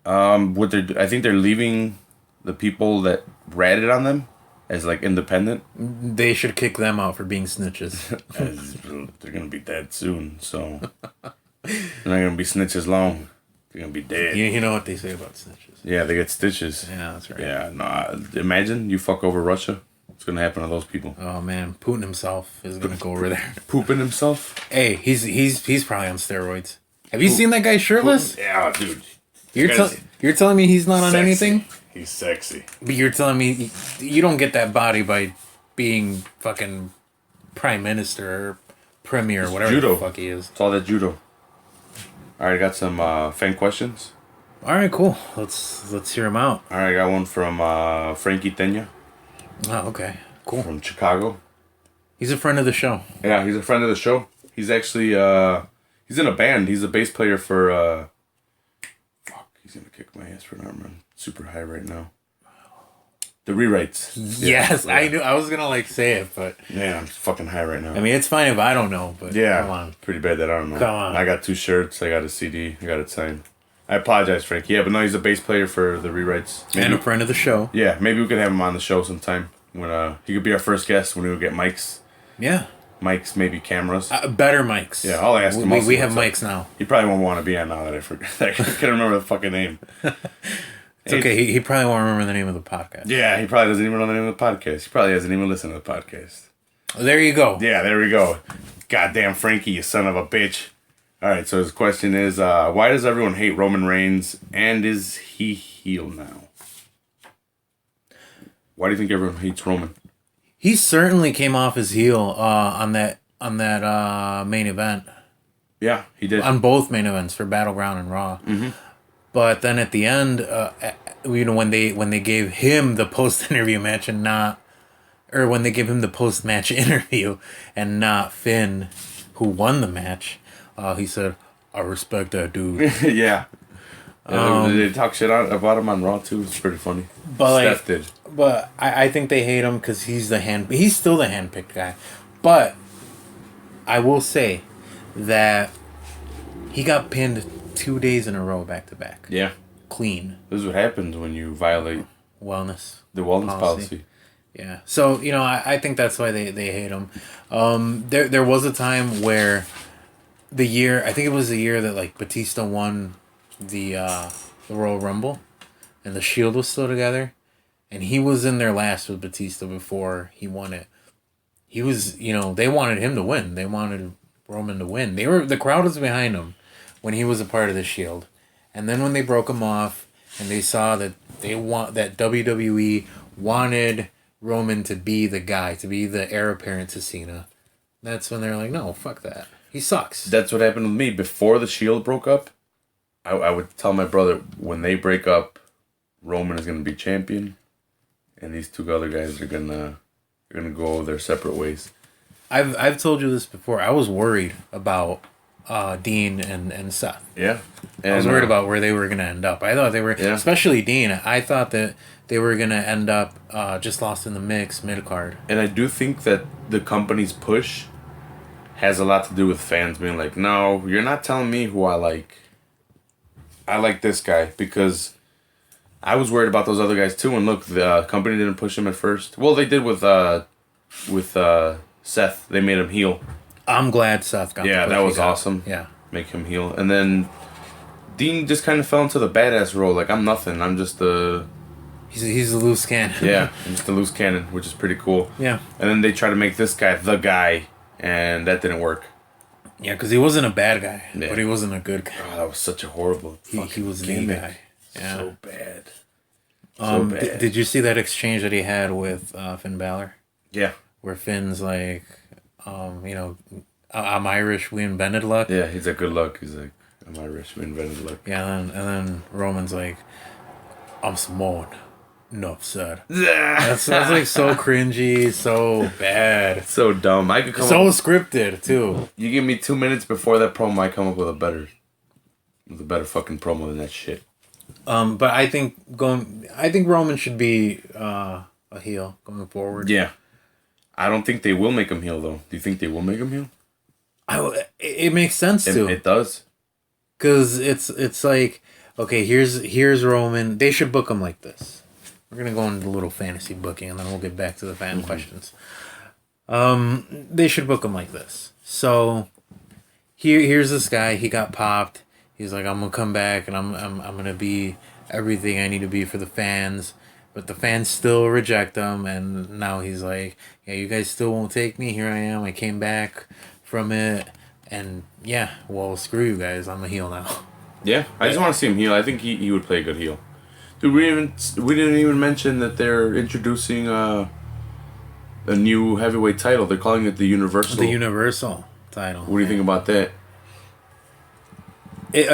I think they're leaving the people that ratted on them as like independent. They should kick them out for being snitches. They're gonna be dead soon, so they're not gonna be snitches long. They're gonna be dead. You know what they say about snitches. Yeah, they get stitches. Yeah, that's right. Yeah, no. Imagine you fuck over Russia. What's gonna happen to those people? Oh man, Putin himself is gonna go over there. Pooping himself. Hey, he's probably on steroids. Have you seen that guy shirtless? Putin? Yeah, dude. You're telling me he's not on Sexy. anything? He's sexy. But you're telling me you don't get that body by being fucking prime minister or premier or whatever judo. the fuck he is. It's all that judo. All right, I got some fan questions. All right, cool. Let's hear him out. All right, I got one from Frankie Tenya. Oh, okay, cool. From Chicago. He's a friend of the show. Yeah, he's a friend of the show. He's actually he's in a band. He's a bass player for he's gonna kick my ass for not remembering. Super high right now. The Rewrites. Yes, yeah. I knew. I was gonna like say it, but yeah, I'm fucking high right now. I mean, it's fine if I don't know, but yeah, come on. Pretty bad that I don't know. Come on. I got 2 shirts. I got a CD. I got it signed. I apologize, Frank. Yeah, but no, he's a bass player for the Rewrites. Maybe, And a friend of the show. Yeah, maybe we could have him on the show sometime when he could be our first guest when we would get mics. Yeah. Mics, maybe cameras. Better mics. Yeah, I'll ask him. We have mics now. He probably won't want to be on now that I forget. I can't remember the fucking name. It's okay. He probably won't remember the name of the podcast. Yeah, he probably doesn't even know the name of the podcast. He probably hasn't even listened to the podcast. There you go. Yeah, there we go. Goddamn Frankie, you son of a bitch. All right, so his question is, why does everyone hate Roman Reigns, and is he heel now? Why do you think everyone hates Roman? He certainly came off as heel on that main event. Yeah, he did. On both main events for Battleground and Raw. Mm-hmm. But then at the end, when they gave him the post interview match and not, or when they gave him the post match interview and not Finn, who won the match, he said, "I respect that dude." Yeah. They talk shit about him on Raw too. It's pretty funny. But Steph did. But I think they hate him because he's still the handpicked guy. But I will say that he got pinned 2 days in a row back to back. Yeah. Clean. This is what happens when you violate the wellness policy. Yeah. So, I think that's why they hate him. There was a time where I think it was the year that like Batista won the Royal Rumble and the Shield was still together and he was in there last with Batista before he won it. He was, they wanted him to win. They wanted Roman to win. The crowd was behind him when he was a part of the Shield. And then when they broke him off and they saw that that WWE wanted Roman to be the guy, to be the heir apparent to Cena, that's when they're like, no, fuck that. He sucks. That's what happened with me. Before the Shield broke up, I would tell my brother, when they break up, Roman is going to be champion, and these 2 other guys are going to go their separate ways. I've told you this before. I was worried about Dean and Seth. Yeah. And, I was worried about where they were going to end up. I thought they were, especially Dean, I thought that they were going to end up just lost in the mix mid-card. And I do think that the company's push has a lot to do with fans being like, no, you're not telling me who I like. I like this guy because I was worried about those other guys too. And look, the company didn't push him at first. Well, they did with Seth. They made him heel. I'm glad Seth got Yeah, the push that was he got. awesome. Yeah. Make him heel. And then Dean just kind of fell into the badass role. Like, I'm nothing. I'm just a... He's a loose cannon. Yeah, I'm just a loose cannon, which is pretty cool. Yeah. And then they try to make this guy the guy, and that didn't work. Yeah, because he wasn't a bad guy, but he wasn't a good guy. Oh, that was such a horrible He was the guy. Yeah. So bad. Did you see that exchange that he had with Finn Balor? Yeah. Where Finn's like, I'm Irish, we invented luck. Yeah, he's like, good luck. He's like, I'm Irish, we invented luck. Yeah, and then Roman's like, I'm Samoan. Enough said. That's like so cringy, so bad. So dumb. I could come so scripted too. You give me 2 minutes before that promo, I come up with a better fucking promo than that shit. But I think Roman should be a heel going forward. Yeah. I don't think they will make him heel though. Do you think they will make him heel? It makes sense to. It does. Cause it's like, okay, here's Roman. They should book him like this. We're gonna go into a little fantasy booking, and then we'll get back to the fan questions. They should book him like this. So here's this guy. He got popped. He's like, I'm gonna come back, and I'm gonna be everything I need to be for the fans. But the fans still reject him, and now he's like, yeah, you guys still won't take me. Here I am. I came back from it, and yeah, well, screw you guys. I'm a heel now. Yeah, I just want to see him heel. I think he would play a good heel. Dude, we didn't even mention that they're introducing a new heavyweight title. They're calling it the Universal. The Universal title. What do you think about that? You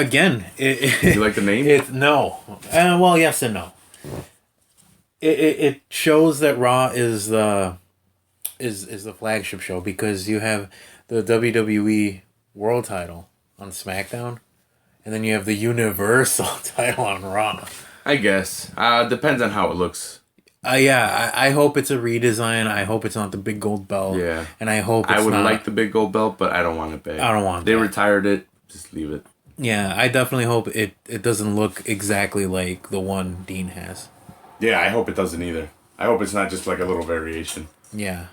like the name? No. Well, yes and no. It shows that Raw is the flagship show because you have the WWE World Title on SmackDown, and then you have the Universal title on Raw. I guess. Depends on how it looks. Yeah, I hope it's a redesign. I hope it's not the big gold belt. Yeah. And I hope it's I would not... like the big gold belt, but I don't want it back. I don't want They retired it. Just leave it. Yeah, I definitely hope it doesn't look exactly like the one Dean has. Yeah, I hope it doesn't either. I hope it's not just like a little variation. Yeah.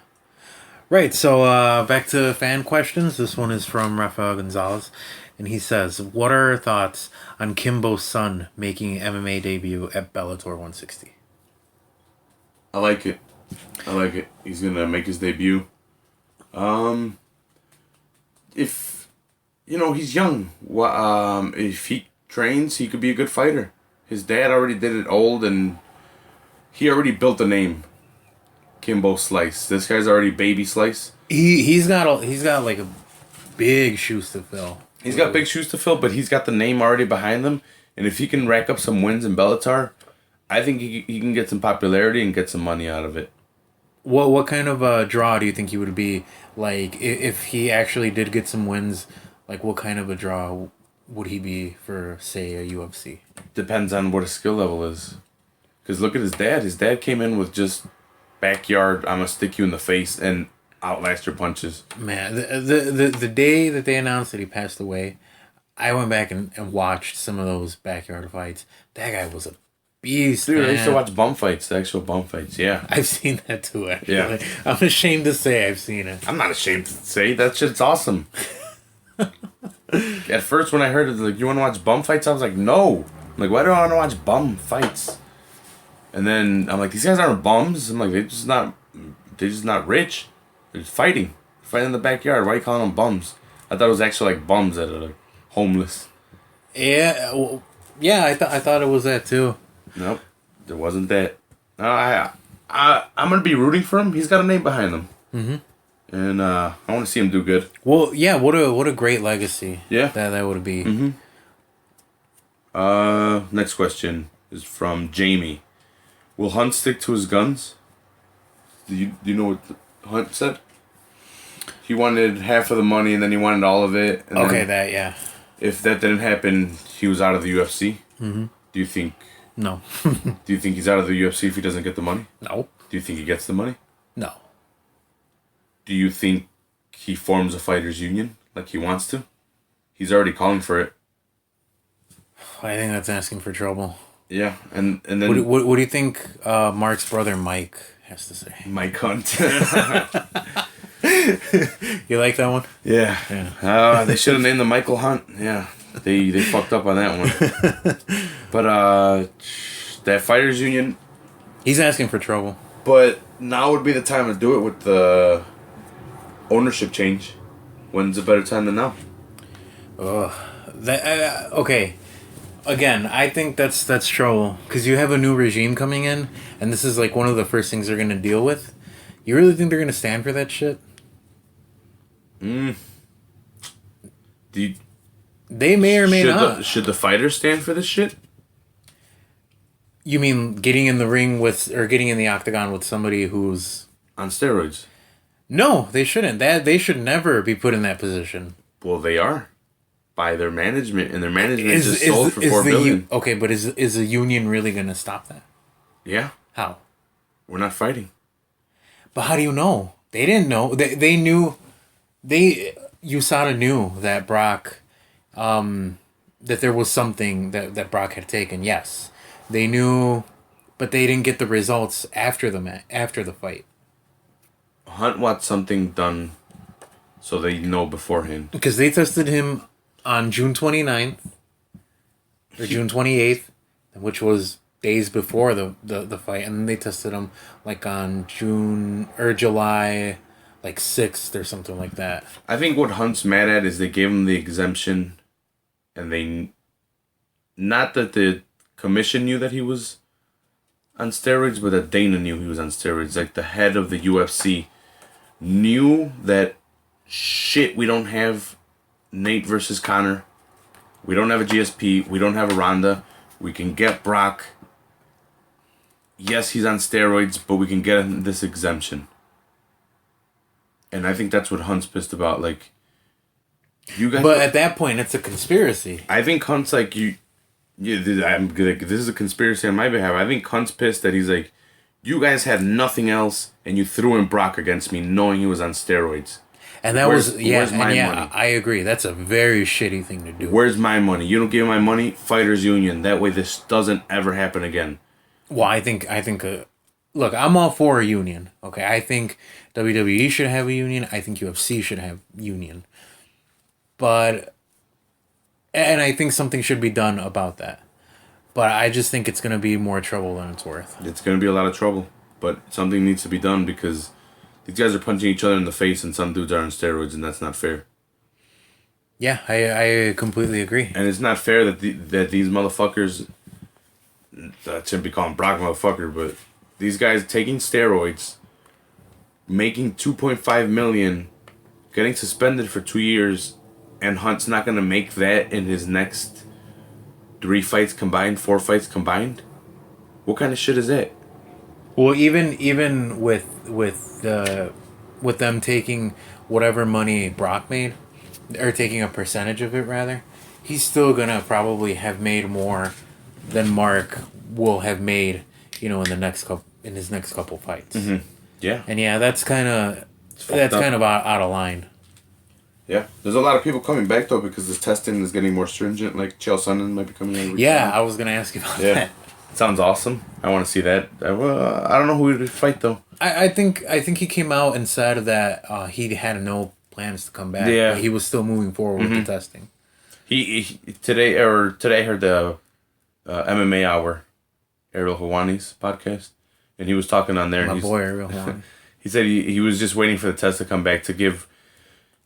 Right, so back to fan questions. This one is from Rafael Gonzalez. And he says, what are our thoughts on Kimbo's son making MMA debut at Bellator 160? I like it. He's going to make his debut. If, he's young. If he trains, he could be a good fighter. His dad already did it old, and he already built a name. Kimbo Slice. This guy's already baby Slice. He's got like a big shoes to fill. He's got big shoes to fill, but he's got the name already behind him. And if he can rack up some wins in Bellator, I think he can get some popularity and get some money out of it. What kind of a draw do you think he would be? Like, if he actually did get some wins, like, what kind of a draw would he be for, say, a UFC? Depends on what his skill level is. Because look at his dad. His dad came in with just backyard, I'm going to stick you in the face, and outlast your punches. Man, the day that they announced that he passed away, I went back and watched some of those backyard fights. That guy was a beast. Dude, man. I used to watch bum fights, the actual bum fights, yeah. I've seen that too, actually. Yeah. I'm ashamed to say I've seen it. I'm not ashamed to say that shit's awesome. At first, when I heard it, like, you want to watch bum fights? I was like, no. I'm like, why do I want to watch bum fights? And then I'm like, these guys aren't bums. I'm like, they're just not rich. They're just fighting in the backyard. Why are you calling them bums? I thought it was actually like bums that are like homeless. Yeah, well, yeah, I thought it was that too. Nope, there wasn't that. No, I'm gonna be rooting for him. He's got a name behind him. Mm-hmm. And I want to see him do good. Well, yeah, what a great legacy. Yeah, that would be. Mm-hmm. Next question is from Jamie. Will Hunt stick to his guns? Do you know what Hunt said? he wanted half of the money and then he wanted all of it. And Okay, then that, yeah. if that didn't happen, he was out of the UFC. Mm-hmm. Do you think? No. Do you think he's out of the UFC if he doesn't get the money? No. Do you think he gets the money? No. Do you think he forms a fighters union like he wants to? He's already calling for it. I think that's asking for trouble. Yeah, and then... What do you think Mark's brother Mike has to say? Mike Hunt. You like that one? Yeah. Yeah. They should have named the Michael Hunt. Yeah. They fucked up on that one. But that fighters union... He's asking for trouble. But now would be the time to do it with the ownership change. When's a better time than now? Okay. Again, I think that's trouble because you have a new regime coming in, and this is like one of the first things they're gonna deal with. You really think they're gonna stand for that shit? They may or may not. Should the fighters stand for this shit? You mean getting in the ring with, or getting in the octagon with somebody who's on steroids? No, they shouldn't. They should never be put in that position. Well, they are. By their management, and their management just sold for $4 billion. Okay, but is the union really going to stop that? Yeah. How? We're not fighting. But how do you know? They didn't know. They knew. USADA knew that Brock, that there was something that Brock had taken. Yes, they knew, but they didn't get the results after the fight. Hunt wants something done, so they know beforehand. Because they tested him on June 29th or June 28th, which was days before the fight, and then they tested him like on June or July like 6th or something like that. I think what Hunt's mad at is they gave him the exemption, and they, not that the commission knew that he was on steroids, but that Dana knew he was on steroids. Like the head of the UFC knew that shit, we don't have Nate versus Conor. We don't have a GSP. We don't have a Ronda. We can get Brock. Yes, he's on steroids, but we can get him this exemption. And I think that's what Hunt's pissed about. Like, you guys. But at that point, it's a conspiracy. I think Hunt's like, this is a conspiracy on my behalf. I think Hunt's pissed that he's like, you guys had nothing else, and you threw in Brock against me, knowing he was on steroids. And that where's my money? I agree. That's a very shitty thing to do. Where's my money? You don't give me my money, fighters union. That way, this doesn't ever happen again. Well, I think. Look, I'm all for a union. Okay, I think WWE should have a union. I think UFC should have union. And I think something should be done about that. But I just think it's going to be more trouble than it's worth. It's going to be a lot of trouble, but something needs to be done because these guys are punching each other in the face, and some dudes are on steroids, and that's not fair. Yeah, I completely agree. And it's not fair that that these motherfuckers, I shouldn't be calling Brock motherfucker, but these guys taking steroids, making $2.5 million, getting suspended for 2 years, and Hunt's not going to make that in his next 3 fights combined, 4 fights combined? What kind of shit is that? Well, even with them taking whatever money Brock made, or taking a percentage of it rather, he's still gonna probably have made more than Mark will have made, in his next couple fights. Mm-hmm. Yeah. And yeah, that's kind of out of line. Yeah, there's a lot of people coming back though because this testing is getting more stringent. Like Chael Sonnen might be coming in. Yeah, I was gonna ask you about that. Sounds awesome. I want to see that. I don't know who would fight though. I think he came out and said that he had no plans to come back. Yeah, he was still moving forward with the testing. He today I heard the MMA Hour, Ariel Helwani's podcast, and he was talking on there. My and boy Ariel Helwani. He said he was just waiting for the test to come back to give,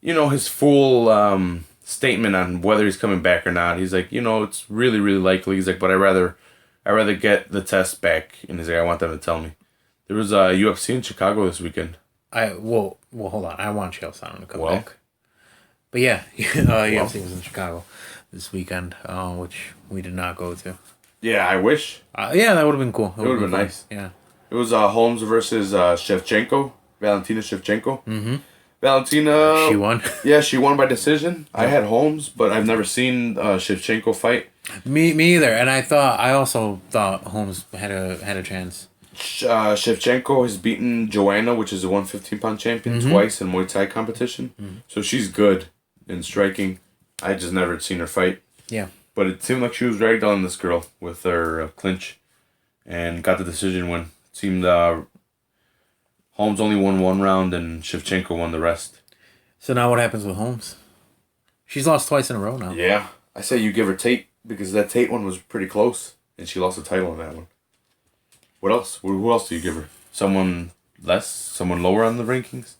his full statement on whether he's coming back or not. He's like, it's really, really likely. He's like, but I rather get the test back. And he's like, I want them to tell me. There was a UFC in Chicago this weekend. Well, hold on. I want Chael Sonnen to come back. But yeah, UFC was in Chicago this weekend, which we did not go to. Yeah, I wish. Yeah, that would have been cool. It would have been nice. Yeah. It was Holmes versus Shevchenko, Valentina Shevchenko. Mm-hmm. Valentina. She won. Yeah, she won by decision. I had Holmes, but I've never seen Shevchenko fight. Me either. And I also thought Holmes had a chance. Shevchenko has beaten Joanna, which is a 115-pound champion, twice in Muay Thai competition. So she's good in striking. I just never had seen her fight. Yeah. But it seemed like she was dragged on, this girl, with her clinch. And got the decision win. It seemed Holmes only won one round and Shevchenko won the rest. So now what happens with Holmes? She's lost twice in a row now. Yeah. I say you give her Tate, because that Tate one was pretty close. And she lost the title in that one. What else? Who else do you give her? Someone less? Someone lower on the rankings?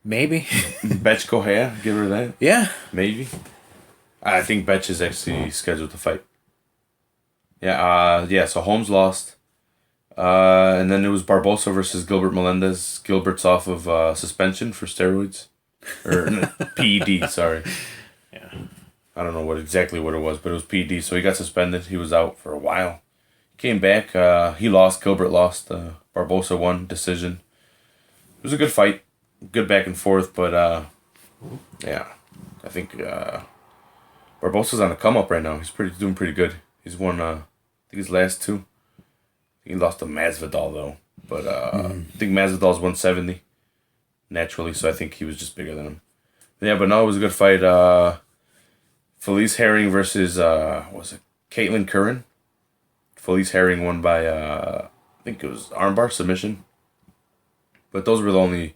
Maybe. Betch Correa, give her that? Yeah. Maybe. I think Betch is actually scheduled to fight. Yeah, so Holmes lost. And then it was Barbosa versus Gilbert Melendez. Gilbert's off of suspension for steroids. Or PED, sorry. Yeah. I don't know exactly what it was, but it was PED. So he got suspended. He was out for a while. Came back. He lost. Gilbert lost. Barbosa won. Decision. It was a good fight. Good back and forth, but yeah. I think Barbosa's on the come up right now. He's doing pretty good. He's won I think his last two. He lost to Masvidal though. But I think Masvidal's 170 naturally, so I think he was just bigger than him. Yeah, but no, it was a good fight. Felice Herring versus was it Caitlin Curran? Felice Herring won by I think it was armbar submission. But those were the only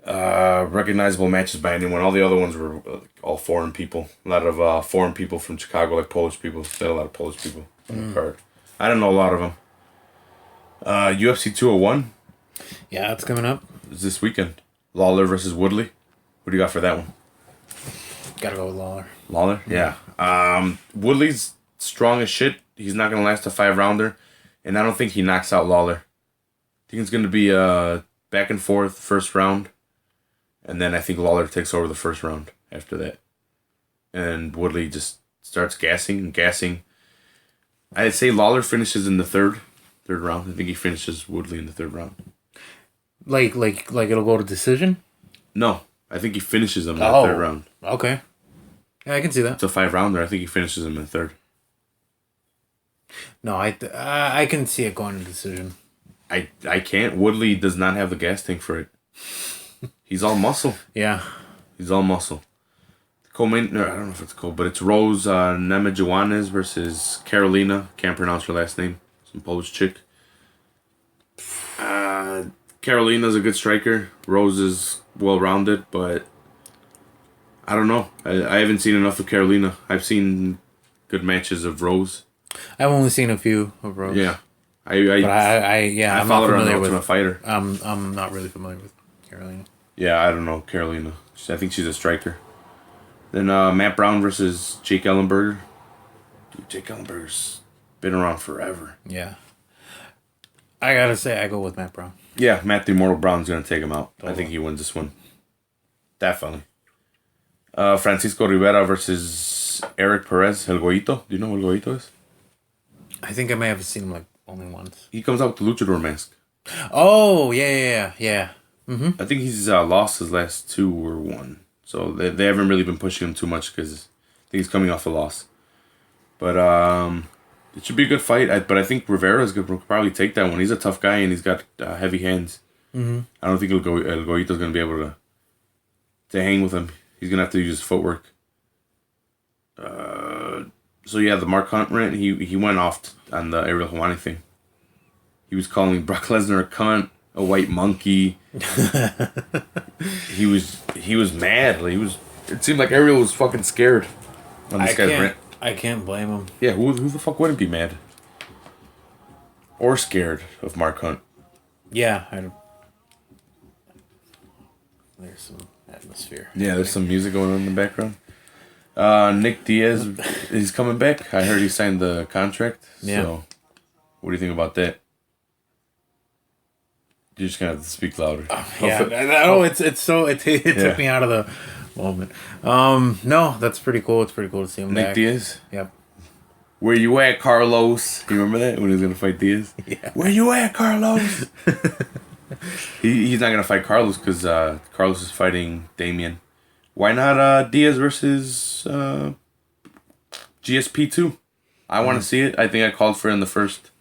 recognizable matches by anyone. All the other ones were all foreign people. A lot of foreign people from Chicago, like Polish people. They had a lot of Polish people on the card. I don't know a lot of them. UFC 201. Yeah, it's coming up. It's this weekend. Lawler versus Woodley. What do you got for that one? Gotta go with Lawler. Lawler? Yeah. Woodley's strong as shit. He's not going to last a 5-rounder. And I don't think he knocks out Lawler. I think it's going to be back and forth first round. And then I think Lawler takes over the first round after that. And Woodley just starts gassing and gassing. I'd say Lawler finishes in the third round. I think he finishes Woodley in the third round. Like it'll go to decision? No, I think he finishes him in the third round. Okay. Yeah, I can see that. It's a 5-rounder. I think he finishes him in the third. No, I can see it going to decision. I can't. Woodley does not have the gas tank for it. He's all muscle. Yeah. He's all muscle. Co-main, no, I don't know if it's cool, but it's Rose Namajuanes versus Carolina. Can't pronounce her last name. Some Polish chick. Carolina's a good striker. Rose is well-rounded, but I don't know. I haven't seen enough of Carolina. I've seen good matches of Rose. I've only seen a few of Rose. Yeah. But I'm not familiar with Fighter. I'm not really familiar with Carolina. Yeah, I don't know Carolina. I think she's a striker. Then Matt Brown versus Jake Ellenberger. Dude, Jake Ellenberger's been around forever. Yeah. I gotta say, I go with Matt Brown. Yeah, Matthew Mortal Brown's gonna take him out. I think he wins this one. Definitely. Francisco Rivera versus Eric Perez. El Goito. Do you know who El Goito is? I think I may have seen him like only once. He comes out with the luchador mask. Oh, yeah. Mm-hmm. I think he's lost his last 2 or 1. So they haven't really been pushing him too much because I think he's coming off a loss. But it should be a good fight. But I think Rivera's going to probably take that one. He's a tough guy and he's got heavy hands. Mm-hmm. I don't think El Goito's going to be able to hang with him. He's going to have to use his footwork. So yeah, the Mark Hunt rant, he went off on the Ariel Helwani thing. He was calling Brock Lesnar a cunt, a white monkey. He was mad. It seemed like Ariel was fucking scared on this guy's rant. I can't blame him. Yeah, who the fuck wouldn't be mad? Or scared of Mark Hunt? Yeah, there's some atmosphere. Yeah, there's some music going on in the background. Nick Diaz, he's coming back. I heard he signed the contract. Yeah. So, what do you think about that? You're just gonna have to speak louder. It took me out of the moment. No, that's pretty cool. It's pretty cool to see him Nick back. Diaz? Yep. Where you at, Carlos? You remember that when he was gonna fight Diaz? Yeah. Where you at, Carlos? He's not gonna fight Carlos because Carlos is fighting Damian. Why not Diaz versus GSP2? I want to see it. I think I called for it in the first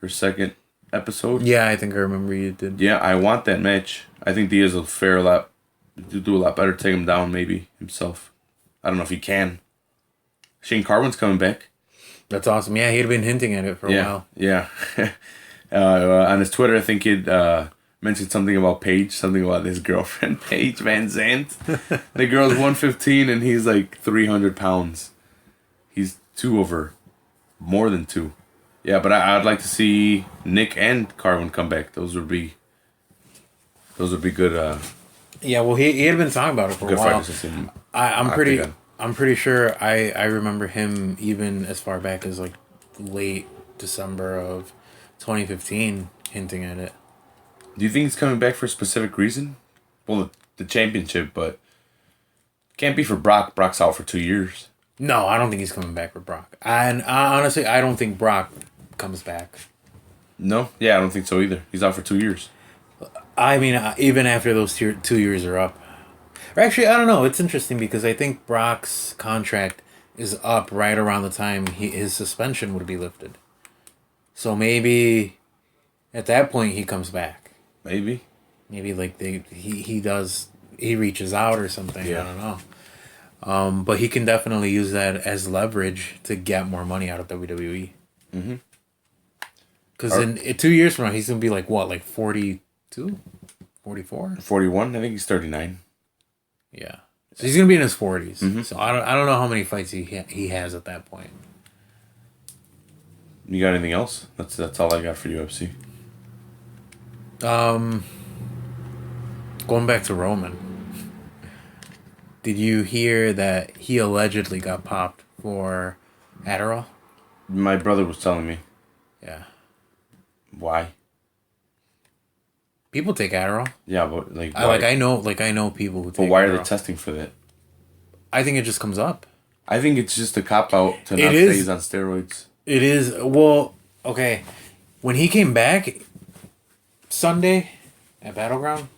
or second episode. Yeah, I think I remember you did. Yeah, I want that match. I think Diaz will fare a lot, do a lot better, take him down maybe himself. I don't know if he can. Shane Carwin's coming back. That's awesome. Yeah, he'd been hinting at it for a while. Yeah. On his Twitter, I think he'd mentioned something about Paige, something about his girlfriend, Paige Van Zandt. The girl's 115 and he's like 300 pounds. He's more than two. Yeah, but I'd like to see Nick and Carwin come back. Those would be good. Yeah, well, he had been talking about it for a while. I'm pretty sure I remember him even as far back as like late December of 2015 hinting at it. Do you think he's coming back for a specific reason? Well, the championship, but can't be for Brock. Brock's out for 2 years. No, I don't think he's coming back for Brock. And honestly, I don't think Brock comes back. No? Yeah, I don't think so either. He's out for 2 years. I mean, even after those 2 years are up. Or actually, I don't know. It's interesting because I think Brock's contract is up right around the time his suspension would be lifted. So maybe at that point he comes back. Maybe like he reaches out or something. Yeah. I don't know. But he can definitely use that as leverage to get more money out of WWE. Mm-hmm. Because in 2 years from now, he's going to be like, what, like 42? 44? 41? I think he's 39. Yeah. So he's going to be in his 40s. Mm-hmm. So I don't know how many fights he has at that point. You got anything else? That's all I got for UFC. Going back to Roman. Did you hear that he allegedly got popped for Adderall? My brother was telling me. Yeah. Why? People take Adderall. Yeah, but like why? I know people who take But why Adderall. are they testing for that? I think it just comes up. I think it's just a cop out to not say he's on steroids. It is. Well, okay. When he came back Sunday at Battleground,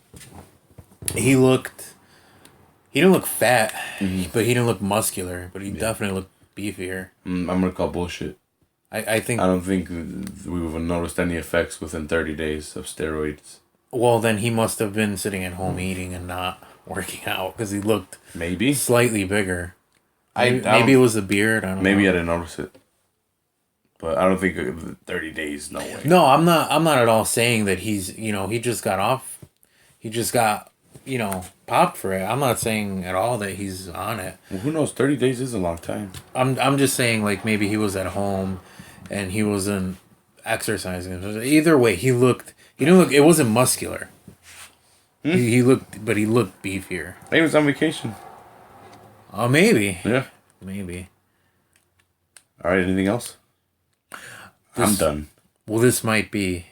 he didn't look fat, but he didn't look muscular, but he definitely looked beefier. I'm gonna call bullshit. I think. I don't think we would have noticed any effects within 30 days of steroids. Well, then he must have been sitting at home eating and not working out because he looked maybe slightly bigger. Maybe it was the beard. I don't know. Maybe I didn't notice it. But I don't think 30 days, no way. No, I'm not at all saying that he's, he just got off. He just got, popped for it. I'm not saying at all that he's on it. Well, who knows? 30 days is a long time. I'm just saying, like, maybe he was at home and he wasn't exercising. Either way, he didn't look, it wasn't muscular. He looked beefier. He was on vacation. Oh, maybe. Yeah. Maybe. All right, anything else? I'm done. Well, this might be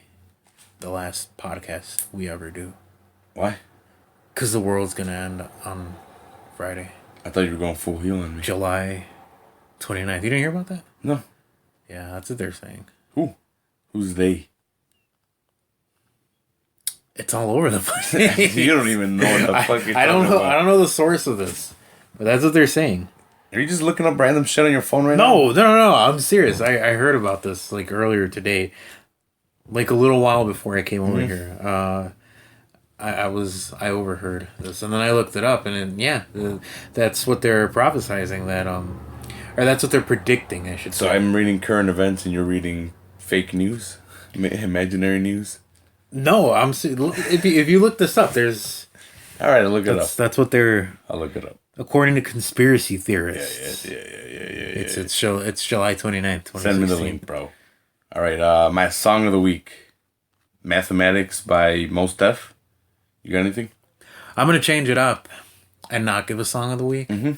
the last podcast we ever do. Why? Because the world's going to end on Friday. I thought you were going full heel on me. July 29th. You didn't hear about that? No. Yeah, that's what they're saying. Who? Who's they? It's all over the place. You don't even know what the fuck you're I don't know. about. I don't know the source of this, but that's what they're saying. Are you just looking up random shit on your phone right now? No. I'm serious. I heard about this like earlier today, like a little while before I came over here. I overheard this, and then I looked it up, and that's what they're prophesizing that or that's what they're predicting. I should say. So I'm reading current events, and you're reading fake news, imaginary news. No, if you look this up, there's. All right, I'll look it up. That's what they're. I'll look it up. According to conspiracy theorists. Yeah. It's July 29th, 2016. Send me the link, bro. All right, my song of the week, Mathematics by Mos Def. You got anything? I'm going to change it up and not give a song of the week. Mm-hmm.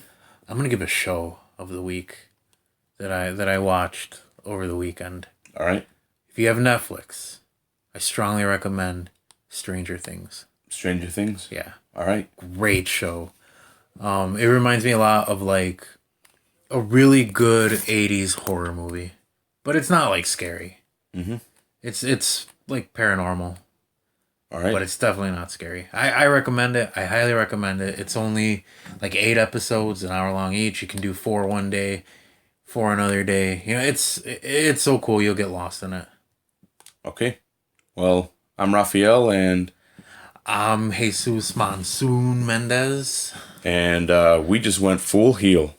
I'm going to give a show of the week that I watched over the weekend. All right. If you have Netflix, I strongly recommend Stranger Things. Stranger Things? Yeah. All right. Great show. It reminds me a lot of like a really good 80s horror movie, but it's not like scary. Mm-hmm. It's like paranormal. All right. but it's definitely not scary. I recommend it. I highly recommend it. It's only like 8 episodes, an hour long each. You can do 4 one day, 4 another day. You know, it's so cool. You'll get lost in it. Okay. Well, I'm Raphael, I'm Jesus Monsoon Mendez. and we just went full heel.